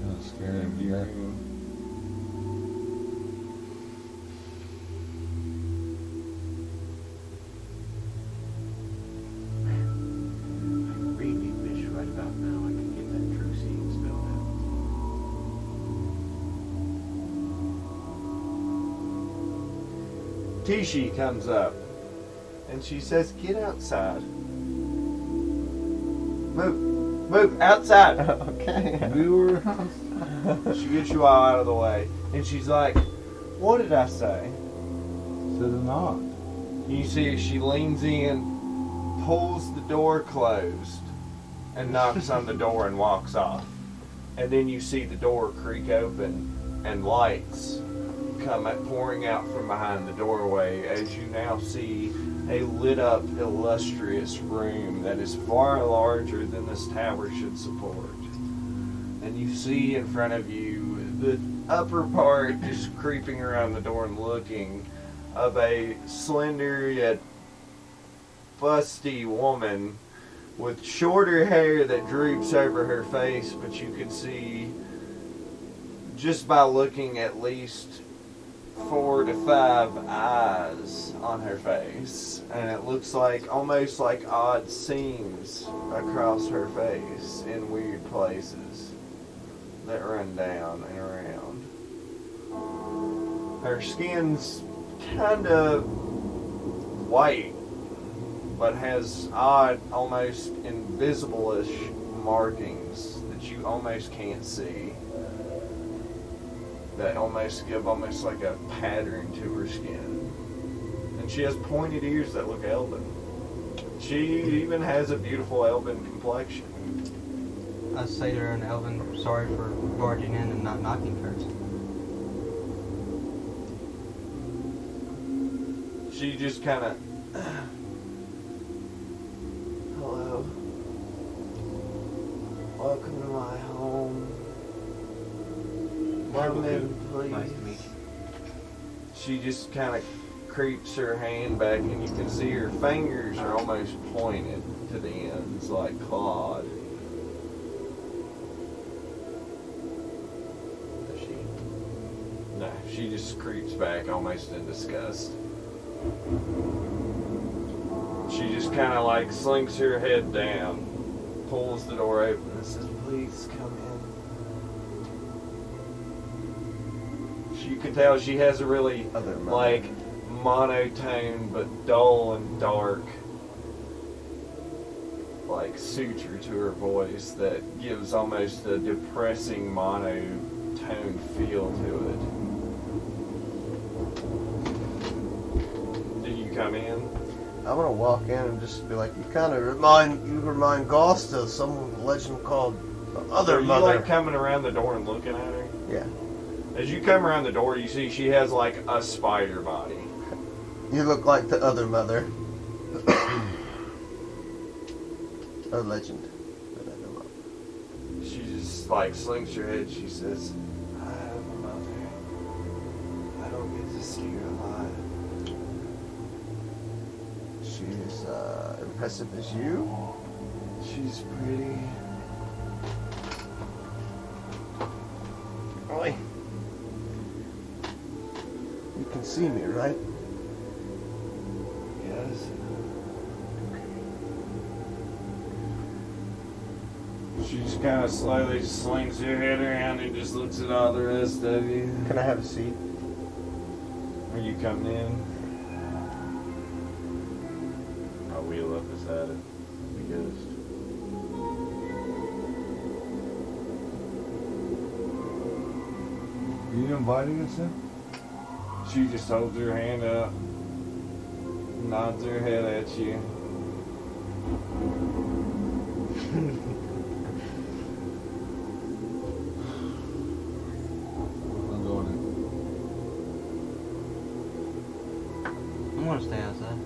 That's scary. Empty Yeah. room. I really wish right about now I could get that true seeing spell out. Tishi comes up and she says, "Get outside. Move outside." Okay. We were. She gets you all out of the way. And she's like, "What did I say?" Said a knock. You see she leans in, pulls the door closed, and knocks on the door and walks off. And then you see the door creak open and lights come pouring out from behind the doorway as you now see a lit up, illustrious room that is far larger than this tower should support. And you see in front of you the upper part just creeping around the door and looking of a slender yet fusty woman with shorter hair that droops over her face, but you can see just by looking at least 4 to 5 eyes on her face, and it looks like almost like odd seams across her face in weird places that run down and around. Her skin's kind of white, but has odd, almost invisible-ish markings that you almost can't see, that almost give almost like a pattern to her skin. And she has pointed ears that look elven. She even has a beautiful elven complexion. I say to her in Elven, sorry for barging in and not knocking first. She just kind of, hello, welcome to my home. Come in, please. Nice to meet you. She just kind of creeps her hand back, and you can see her fingers are almost pointed to the ends, like clawed. Does she? No, she just creeps back almost in disgust. She just kind of like slinks her head down, pulls the door open, and says, please come in. You can tell she has a really like monotone but dull and dark like suture to her voice that gives almost a depressing monotone feel to it. Do you come in? I'm gonna walk in and just be like, you remind Gost of some legend called the Other Are you Mother. like coming around the door and looking at her? Yeah. As you come around the door, you see she has like a spider body. You look like the Other Mother. A legend that I know of. She just like slinks her head. She says, I have a mother. I don't get to see her alive. She's impressive as you. She's pretty. Oi. You can see me, right? Yes. She just kind of slowly slings her head around and just looks at all the rest of you. Can I have a seat? Are you coming in? I'll wheel up beside it. The ghost. You inviting us in? She just holds her hand up, nods her head at you. I'm going in. I'm gonna stay outside.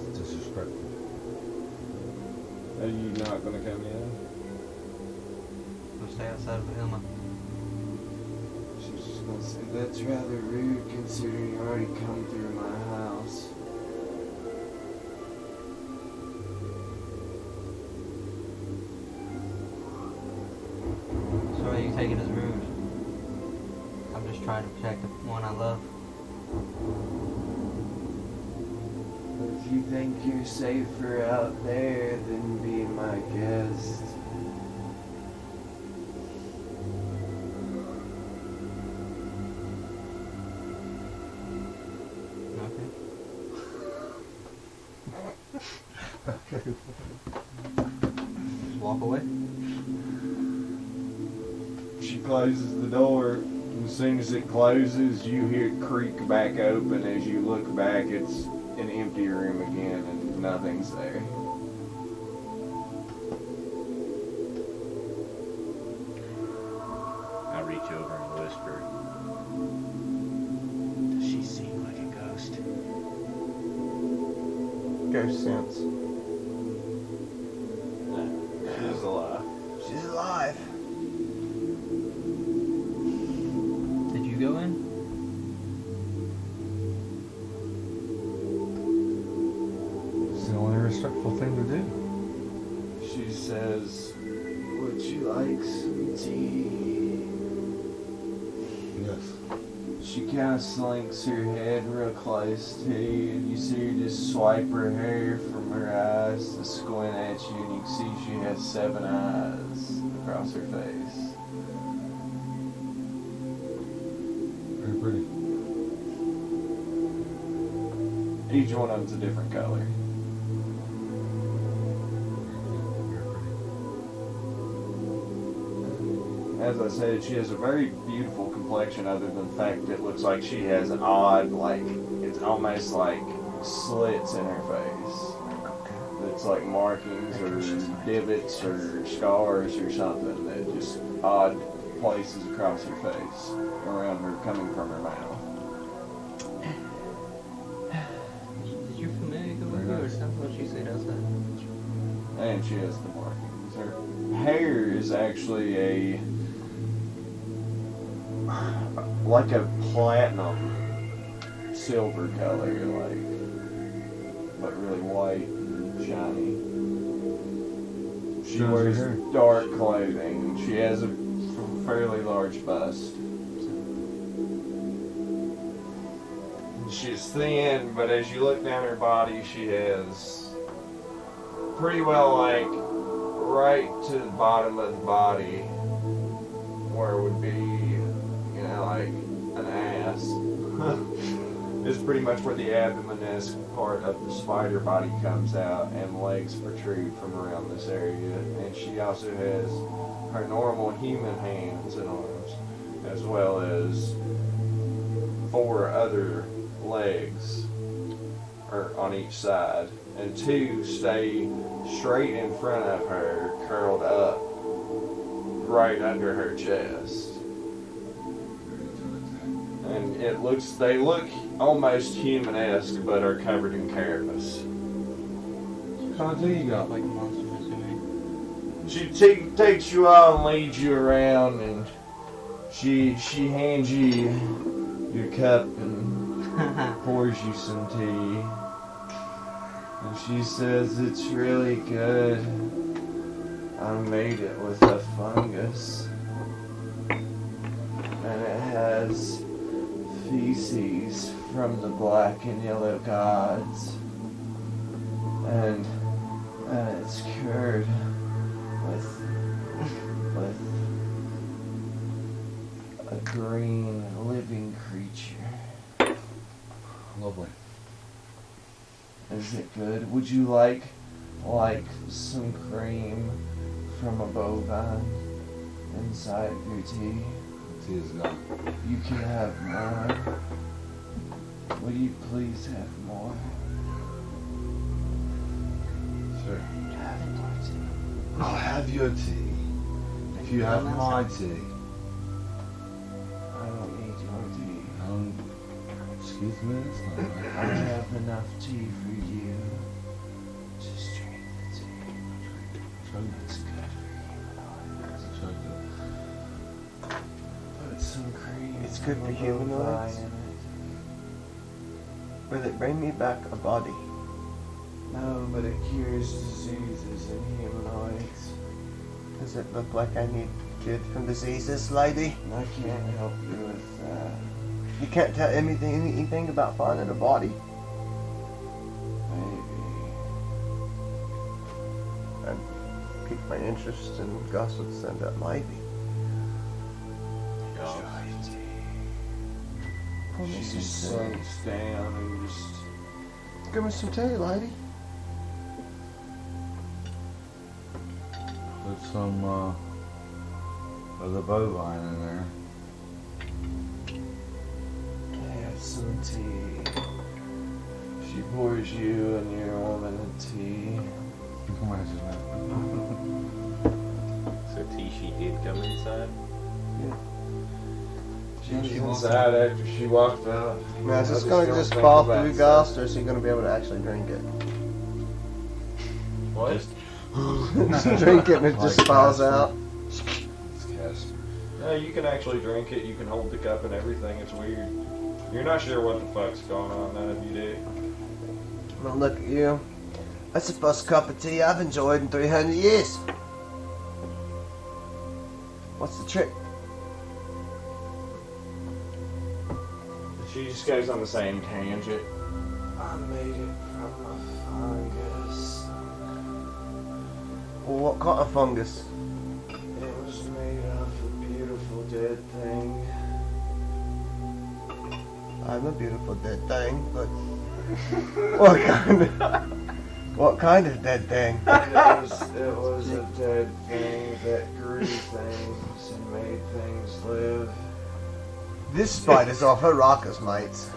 It's disrespectful. Are you not gonna come in? I'm gonna stay outside with Emma. She's just gonna say, that's rather rude considering you already come through my house. So are you taking as rude? I'm just trying to protect the one I love. If you think you're safer out there than being my guest. Okay. Just walk away. She closes the door. And as soon as it closes, you hear it creak back open. As you look back, it's an empty room again and nothing's there. I reach over and whisper, does she seem like a ghost? Ghost sense. She's alive. She's alive. Did you go in? As soon She kind of slinks her head real close to you, and you see her just swipe her hair from her eyes to squint at you, and you can see she has 7 eyes across her face. Very pretty. Each one of them's a different color. As I said, she has a very beautiful complexion, other than the fact that it looks like she has an odd, like, it's almost like slits in her face. It's like markings or divots or scars or something that just odd places across her face, around her, coming from her mouth. Did you familiar with her or something? What she said outside? And she has the markings. Her hair is actually like a platinum silver color, like, but really white and shiny. She Shows wears her hair. dark clothing. She has a fairly large bust. She's thin, but as you look down her body, she has pretty well, like, right to the bottom of the body, where it would be, you know, like an ass. Is pretty much where the abdomen-esque part of the spider body comes out, and legs protrude from around this area. And she also has her normal human hands and arms, as well as 4 other legs on each side, and 2 stay straight in front of her, curled up right under her chest. And they look almost human-esque, but are covered in carapace. What kind of tea you got? Like a monster, assuming. She takes you out and leads you around, and she hands you your cup and pours you some tea. And she says, "It's really good. I made it with a fungus. And it has feces from the black and yellow gods. And it's cured with a green living creature." Lovely. Is it good? Would you like some cream from a bovine inside your tea? Tea is gone. You can have more. Will you please have more? Sure. Have more tea. I'll have your tea. If you have my tea. I don't need your tea. Excuse me, it's not I right. have enough tea for you. Just drink the tea. It's good for humanoids. Put some cream. It's good from for a bovine humanoids? in it. Will it bring me back a body? No, but it cures diseases in humanoids. Does it look like I need cured from diseases, lady? I can't help you with that. You can't tell anything about finding a body. Maybe. I'd pique my interest in gossips and that maybe. Pour me She some just tea. sinks down and just. Give me some tea, lady. Put some of the bovine in there. Have some tea. She pours you and your woman a tea. Come on, So she did come inside? She's inside after she walked out. Now, is this I going to don't just think fall about through stuff. Ghost, or is he going to be able to actually drink it? What? Just Drink it and it just Like falls Casper. out. It's Casper. No, you can actually drink it. You can hold the cup and everything. It's weird. You're not sure what the fuck's going on. None of you do. Well, look at you. That's the first cup of tea I've enjoyed in 300 years. What's the trick? She just goes on the same tangent. I made it from a fungus. Well, what kind of fungus? It was made of a beautiful dead thing. I'm a beautiful dead thing, but what kind of dead thing? It was a dead thing that grew things and made things live. This spider's off her rockers, mates.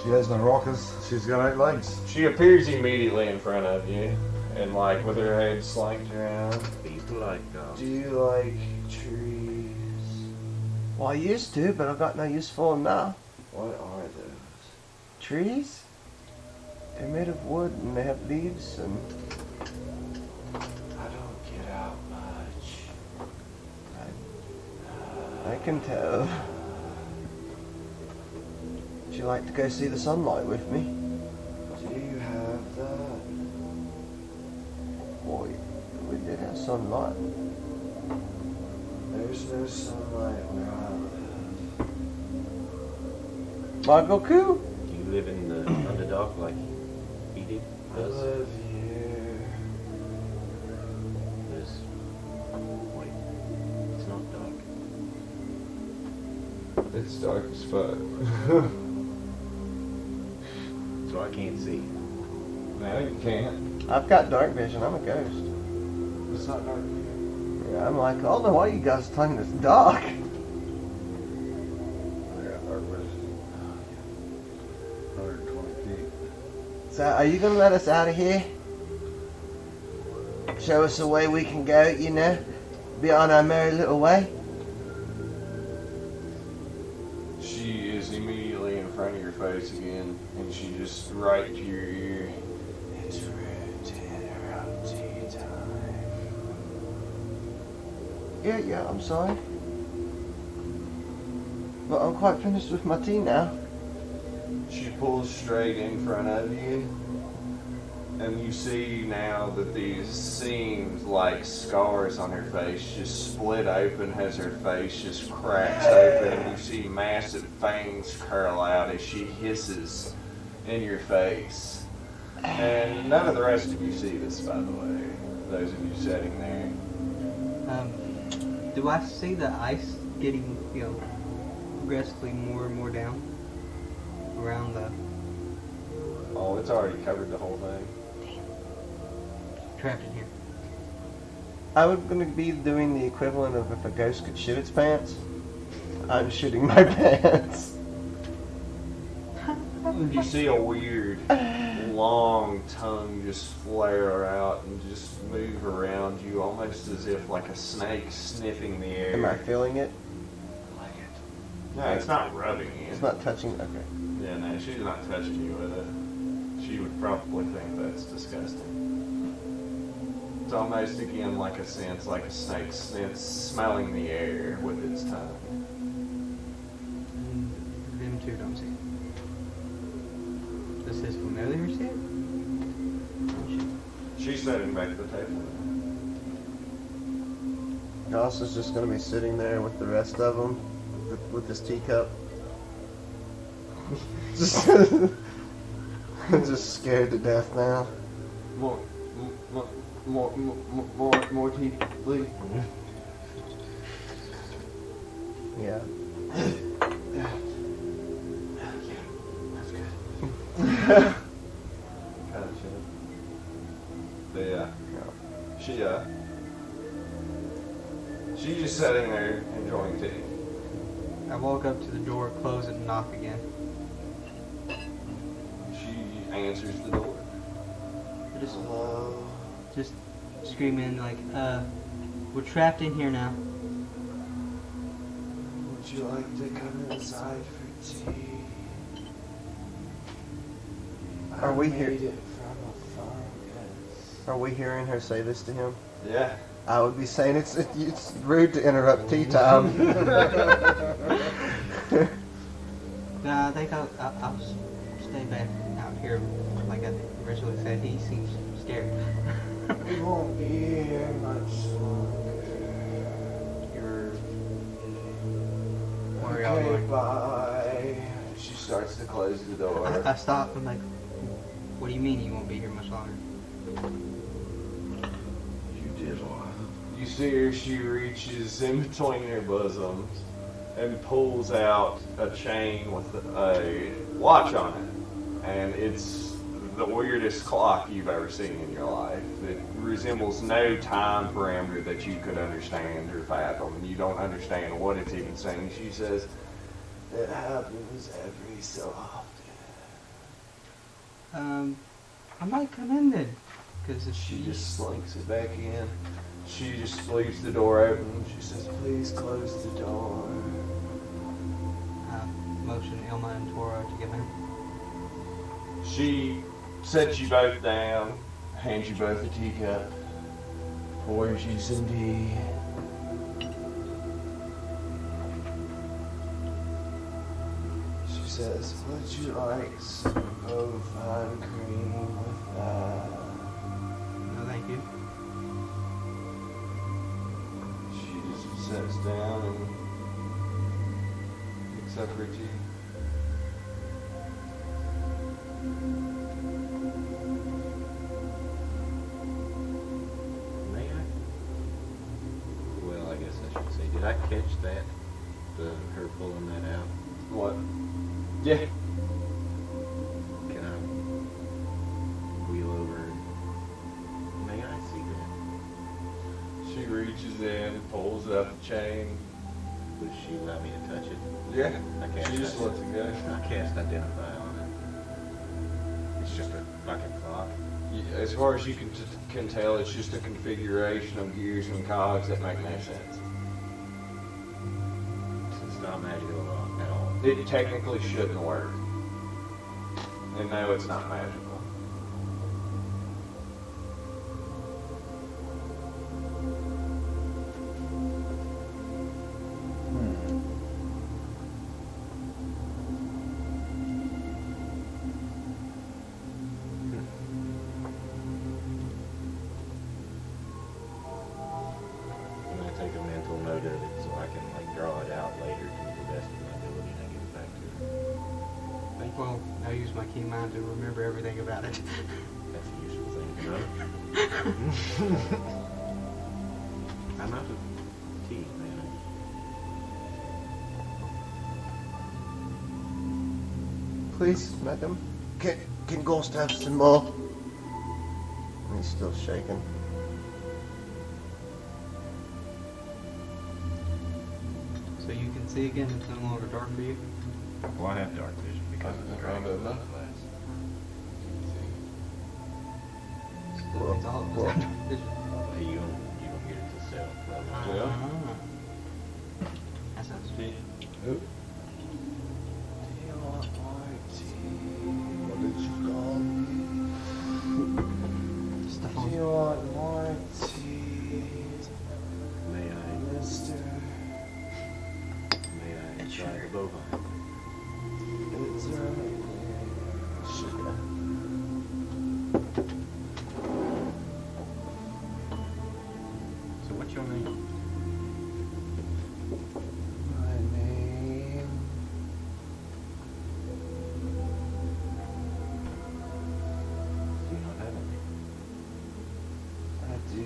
She has no rockers. She's got 8 legs. She appears immediately in front of you, and like with her head slanked around. People like dogs. Do you like trees? Well, I used to, but I've got no use for them now. What are those? Trees? They're made of wood and they have leaves and... I don't get out much. I can tell. Would you like to go see the sunlight with me? Do you have that? Boy, we did have sunlight. There's no sunlight where I live. Michael Koo? Do you live in the underdog like he did? I live here. Wait, it's not dark. It's dark as fuck. So I can't see. Now you can't. I've got dark vision. I'm a ghost. It's not dark here. Yeah, I'm like, I don't know why you guys are telling me it's dark. I got dark vision. 120 feet. So, are you gonna let us out of here? Show us a way we can go, you know? Be on our merry little way? She is immediately in front of your face again, and she just right to your ear. It's rude to interrupt tea time. Yeah, I'm sorry. But I'm quite finished with my tea now. She pulls straight in front of you, and you see now that these seams like scars on her face just split open as her face just cracks open, and you see massive fangs curl out as she hisses in your face. And none of the rest of you see this, by the way, those of you sitting there. Do I see the ice getting, progressively more and more down around the Oh, it's already covered the whole thing. trapped in here? I was gonna be doing the equivalent of if a ghost could shit its pants. I'm shitting my pants. You see a weird, long tongue just flare out and just move around you, almost as if like a snake sniffing the air. Am I feeling it? Like it? No, it's not rubbing you. It's not touching. Okay. Yeah, no, she's not touching you with it. She would probably think that's disgusting. It's almost again like a sense, like a snake smelling the air with its tongue. Them two don't see it. Does this familiar see it? She's sitting back at the table. Goss is just gonna be sitting there with the rest of them, with his teacup. Just scared to death now. More tea, please. Yeah. That's good. Kind of shit. But yeah. She's just sitting there enjoying tea. I walk up to the door, close it, and knock again. She answers the door. Just, Hello. just screaming like, we're trapped in here now. Would you like to come inside for tea? Are we here? Are we hearing her say this to him? Yeah. I would be saying it's rude to interrupt tea time. Nah, I think I'll stay back out here. Like I originally said, he seems scared. We won't be here much longer. Where are y'all going? Bye. close the door. I stopped. I'm like, what do you mean you won't be here much longer? You did what? You see her, she reaches in between their bosoms and pulls out a chain with a watch on it. And it's the weirdest clock you've ever seen in your life. It resembles no time parameter that you could understand or fathom. You don't understand what it's even saying. She says, "It happens every so often." I might come in then, because if She just slinks it back in. She just leaves the door open. She says, "Please close the door." motion Ilma and Tora to get in. She sets you both down, hands you both a teacup, pours you some tea. She says, "Would you like some bovine cream with that?" No, thank you. She just sits down and picks up her tea. May I? Well, I guess I should say, did I catch that? Her pulling that out? What? Yeah. Can I wheel over? May I see that? She reaches in and pulls out the chain. Would she allow me to touch it? Yeah. I can't. She just lets it go. I can't identify on it. It's just a fucking clock. Yeah, as far as you can tell, it's just a configuration of gears and cogs that make no sense. It's not magical at all. It technically shouldn't work. And no, it's not magical. I'm gonna take a mental note of it so I can like draw it out later to the best of my ability and I give it back to her. Thank you. Well, I use my keen mind to remember everything about it. That's a useful thing to know. I'm out of tea, man. Please, madam. Can Ghost have some more? He's still shaking. So you can see again, it's no longer dark for you. Well, I have dark vision because of the dragon Well, glass. Still, it's all Well, dark vision. You don't get it to sell. Yeah. Ah. That sounds Do you want more tea? What did you call me? stuff Do on. you want more tea, May I? mister? May I try the bovine? It's right there. Sugar. So what's your name? My name. Do you not have any? I do.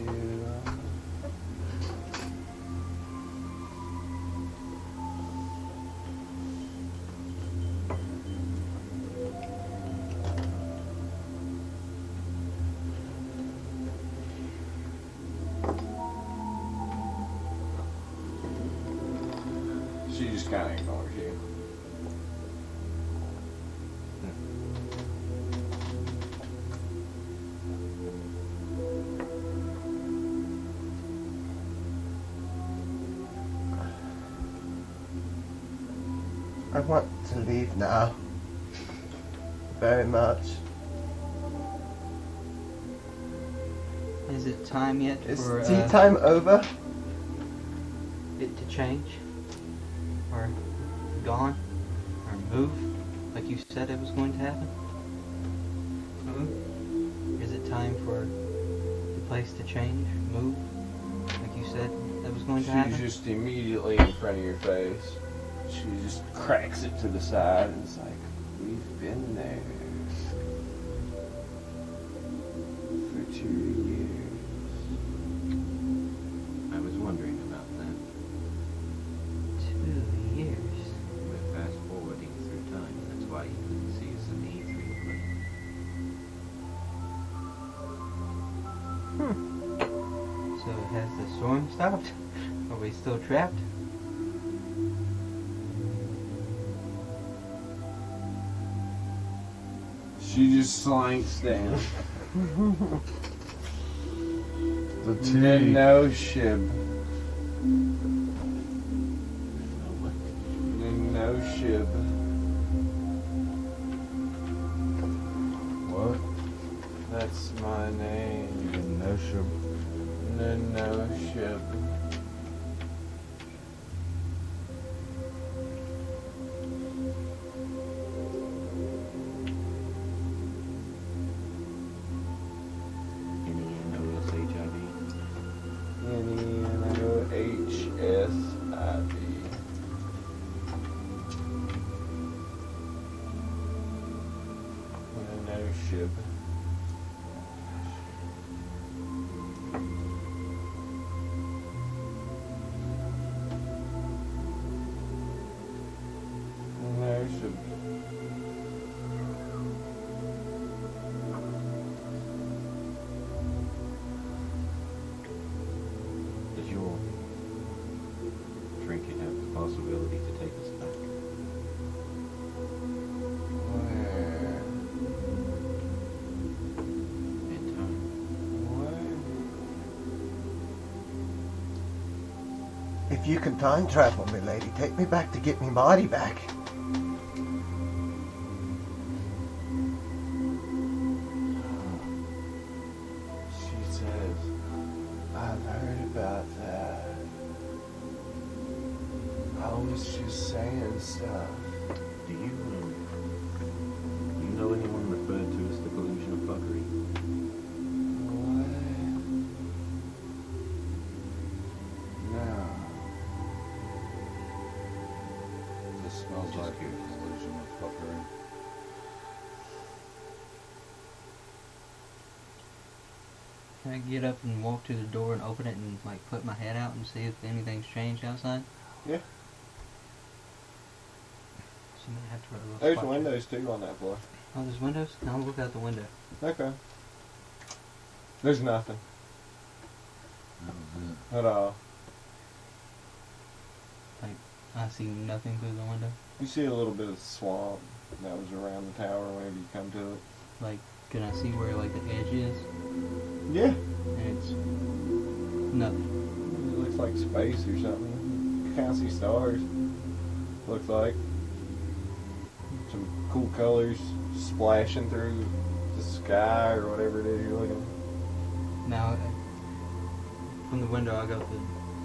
She just kind of ignores you. I want to leave now. Very much. Is it time yet Is for tea time over? it to change? Or gone? Or move? Like you said it was going to happen? Is it time for the place to change? Move? Like you said that was going to She's happen? just immediately in front of your face. She just cracks it to the side and is like, We've been there for 2 years. I was wondering about that. 2 years. We're fast forwarding through time. That's why you couldn't see us in the E3 plane. So has the storm stopped? Are we still trapped? She just slinks down. The No ship. No ship. What? That's my name. No ship. No ship. NENOHSIV. No ship. No ship. Does your trinket have the possibility to take us back? Where? In time? What? If you can time travel me, lady, take me back to get me body back. She says, I've heard about that. I was just saying stuff. Do you know anyone referred to as the collusion of fuckery? What? No. This smells Just like a curious. collision of fuckery. Can I get up and walk to the door and open it and like put my head out and see if anything's changed outside? Yeah. So I'm gonna have to put a little There's spot- windows too on that floor. Oh, there's windows? I'll look out the window. Okay. There's nothing That was it. at all. I see nothing through the window. You see a little bit of swamp that was around the tower whenever you come to it. Like, can I see where like the edge is? Yeah. And it's nothing. It looks like space or something. You kind of see stars. Looks like some cool colors splashing through the sky or whatever it is you're looking at. Now, from the window, I go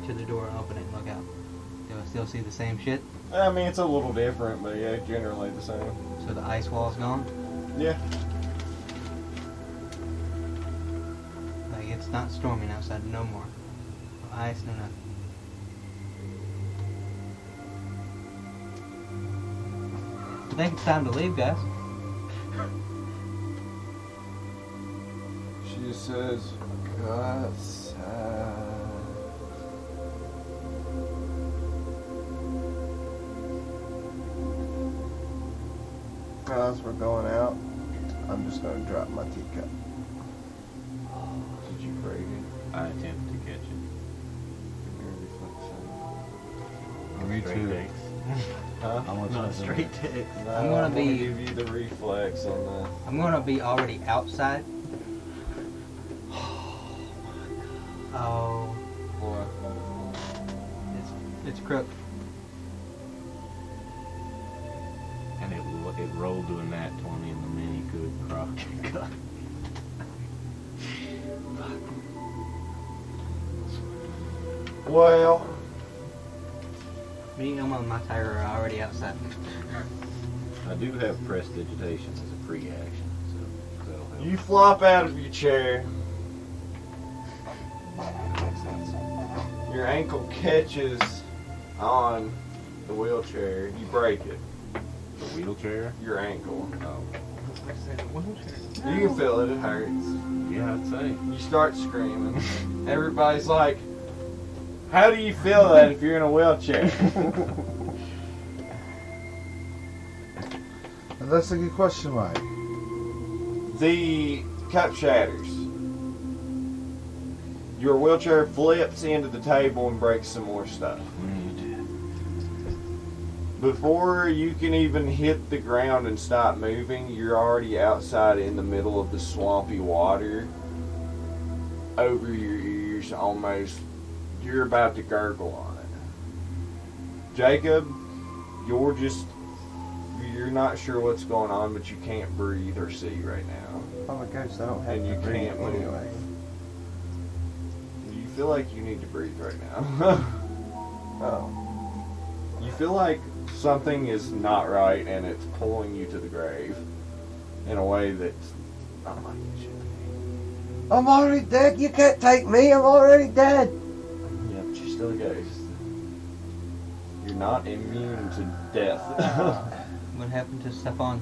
to the door and open it and look out. Do I still see the same shit? I mean, it's a little different, but yeah, generally the same. So the ice wall's gone? Yeah. Like, it's not storming outside no more. No ice, no nothing. I think it's time to leave, guys. She just says, go outside. As we're going out, I'm just gonna drop my teacup. Did you break it? I attempt to catch it. Give me a reflex. Me Straight too. X. Huh? How much Not is it? straight text. No, I'm gonna be- give you the reflex on the. I'm gonna be already outside. Oh, What? it's crooked. And it rolled to a nat 20 and the mini good croc got. Well, Me and my tire are already outside. I do have prestidigitation as a free action, so that'll help. you flop out of your chair. Makes sense. Your ankle catches on the wheelchair. You break it. The wheelchair? Your ankle. Oh. I said wheelchair. You can feel it. It hurts. Yeah, I'd say. You start screaming. Everybody's like, "How do you feel that if you're in a wheelchair?" That's a good question, Mike. The cup shatters. Your wheelchair flips into the table and breaks some more stuff. Before you can even hit the ground and stop moving, you're already outside in the middle of the swampy water. Over your ears, almost. You're about to gurgle on it. Jacob, you're not sure what's going on, but you can't breathe or see right now. I'm a ghost. I don't have And to you breathe can't move. anyway. You feel like you need to breathe right now. Oh. You feel like something is not right and it's pulling you to the grave in a way that's not like it should be. I'm already dead. You can't take me. I'm already dead. Yeah, but you're still a ghost. You're not immune to death. What happened to Stefan?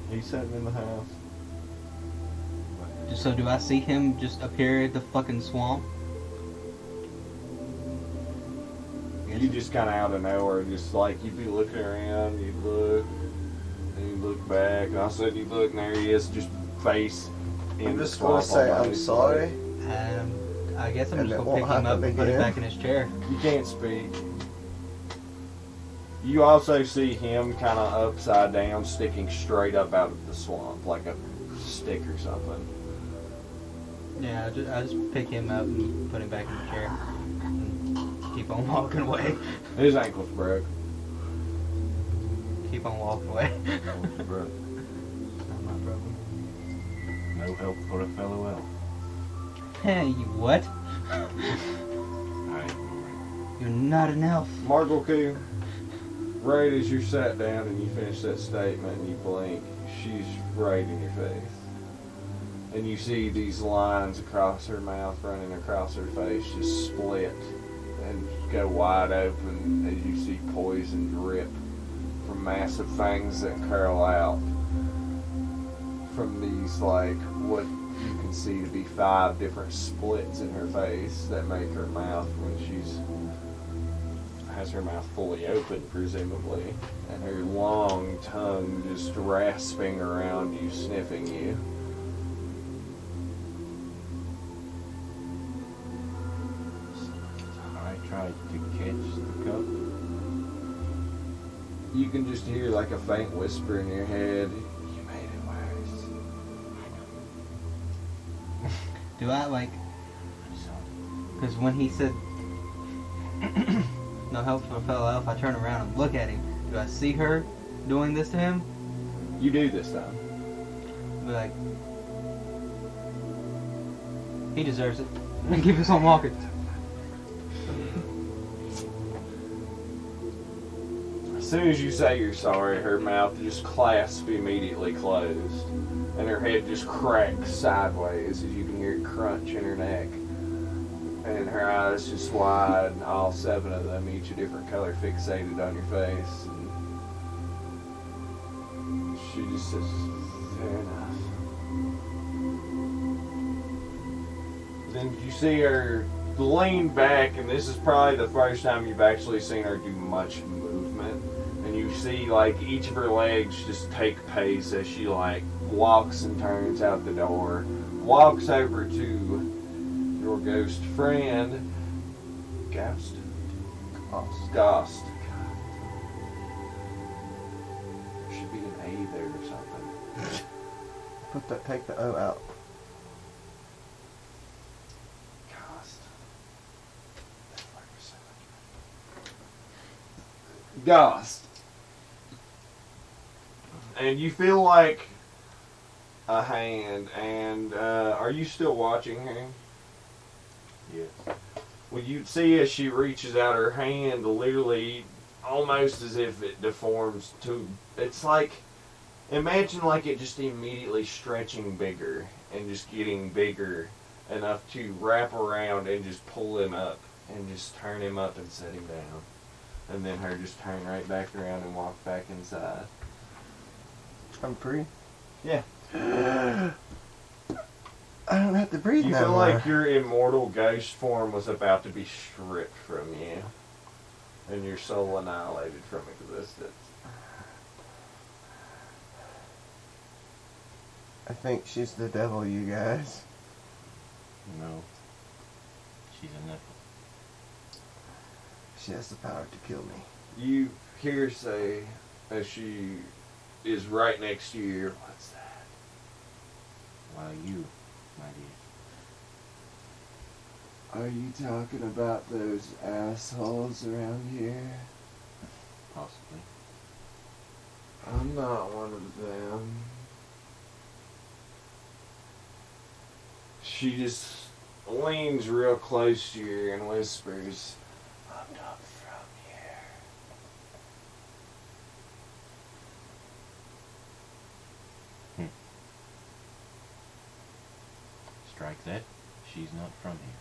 He's sitting in the house. So do I see him just appear at the fucking swamp? You just kind of out of nowhere, just like you'd be looking around, you'd look, and you'd look back, and all of a sudden you look, and there he is, just face in I'm the just gonna swamp. say I'm sorry. I guess I'm And just it gonna pick won't him up happen and put him again. back in his chair. You can't speak. You also see him kind of upside down, sticking straight up out of the swamp, like a stick or something. Yeah, I just pick him up and put him back in the chair. And keep on walking away. His ankle's broke. Keep on walking away. Bro, Not my problem. no help for a fellow elf. Hey, you what? I ignore You're not an elf. Margleku, right as you sat down and you finish that statement and you blink, she's right in your face. And you see these lines across her mouth running across her face just split and go wide open as you see poison drip from massive fangs that curl out from these, like, what you can see to be 5 different splits in her face that make her mouth, when has her mouth fully open, presumably, and her long tongue just rasping around you, sniffing you. I tried to catch the cup. You can just hear like a faint whisper in your head. You made it worse. Do I like? I'm sorry. Because when he said no help for a fellow elf, I turn around and look at him. Do I see her doing this to him? You do this time. Be like, he deserves it. And keep us on walking. As soon as you say you're sorry, her mouth just clasps immediately closed, and her head just cracks sideways as you can hear it crunch in her neck. And her eyes just wide, and all 7 of them, each a different color, fixated on your face. And she just says, "Fair enough." Then you see her lean back, and this is probably the first time you've actually seen her do much movement. And you see, like, each of her legs just take pace as she, like, walks and turns out the door, walks over to your ghost friend, Ghost. Ghost. There should be an A there or something. Take the O out. Ghost. And you feel like a hand, and are you still watching her? Yes. Well, you see as she reaches out her hand, literally almost as if it deforms to, it's like, imagine like it just immediately stretching bigger and just getting bigger enough to wrap around and just pull him up and just turn him up and set him down. And then her just turn right back around and walk back inside. I'm free. Yeah. I don't have to breathe You no feel more. like your immortal ghost form was about to be stripped from you. And your soul annihilated from existence. I think she's the devil, you guys. No. She's a nickel. She has the power to kill me. You hear her say, as she is right next to your ear, what's that? Why you, my dear? Are you talking about those assholes around here? Possibly. I'm not one of them. She just leans real close to you and whispers, I'm not from here. Strike that. She's not from here.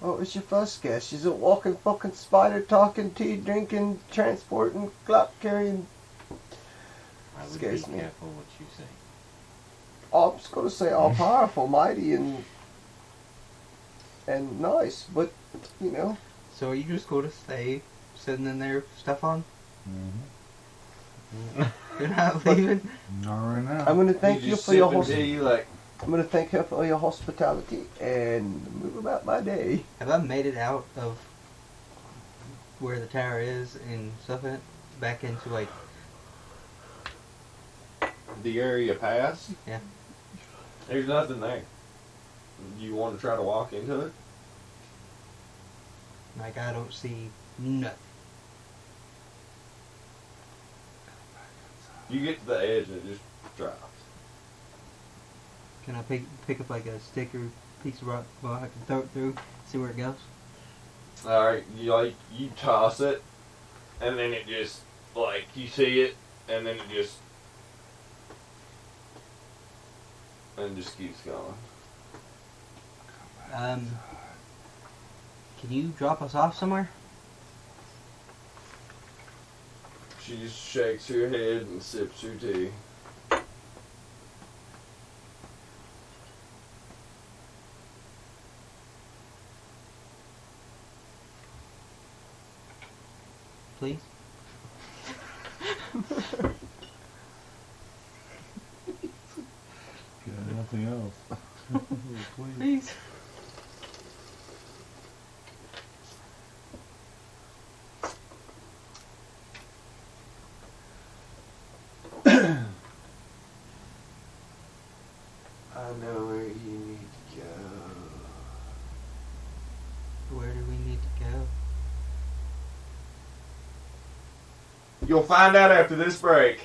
What was your first guess? She's a walking fucking spider, talking, tea drinking, transporting, clock carrying. I would Scares be me. careful what you say. Oh, I'm just gonna say all powerful, mighty, and nice, but you know. So are you just going to stay sitting in there, with stuff on? Mm-hmm. You're not leaving? Not right now. I'm gonna thank you just for your sip until you like, I'm gonna thank her for your hospitality and move about my day. Have I made it out of where the tower is and stuff in it? Back into like, the area past? Yeah. There's nothing there. You want to try to walk into it? like I don't see nothing. You get to the edge and it just drops. Can I pick up like a stick or piece of rock well, I can throw it through, see where it goes? Alright, you toss it, and then it just, like, you see it, and then it just keeps going. Can you drop us off somewhere? She just shakes her head and sips her tea. Please? Got nothing else. Please. Please. I know where you need to go. Where do we need to go? You'll find out after this break.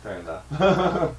Turn it off.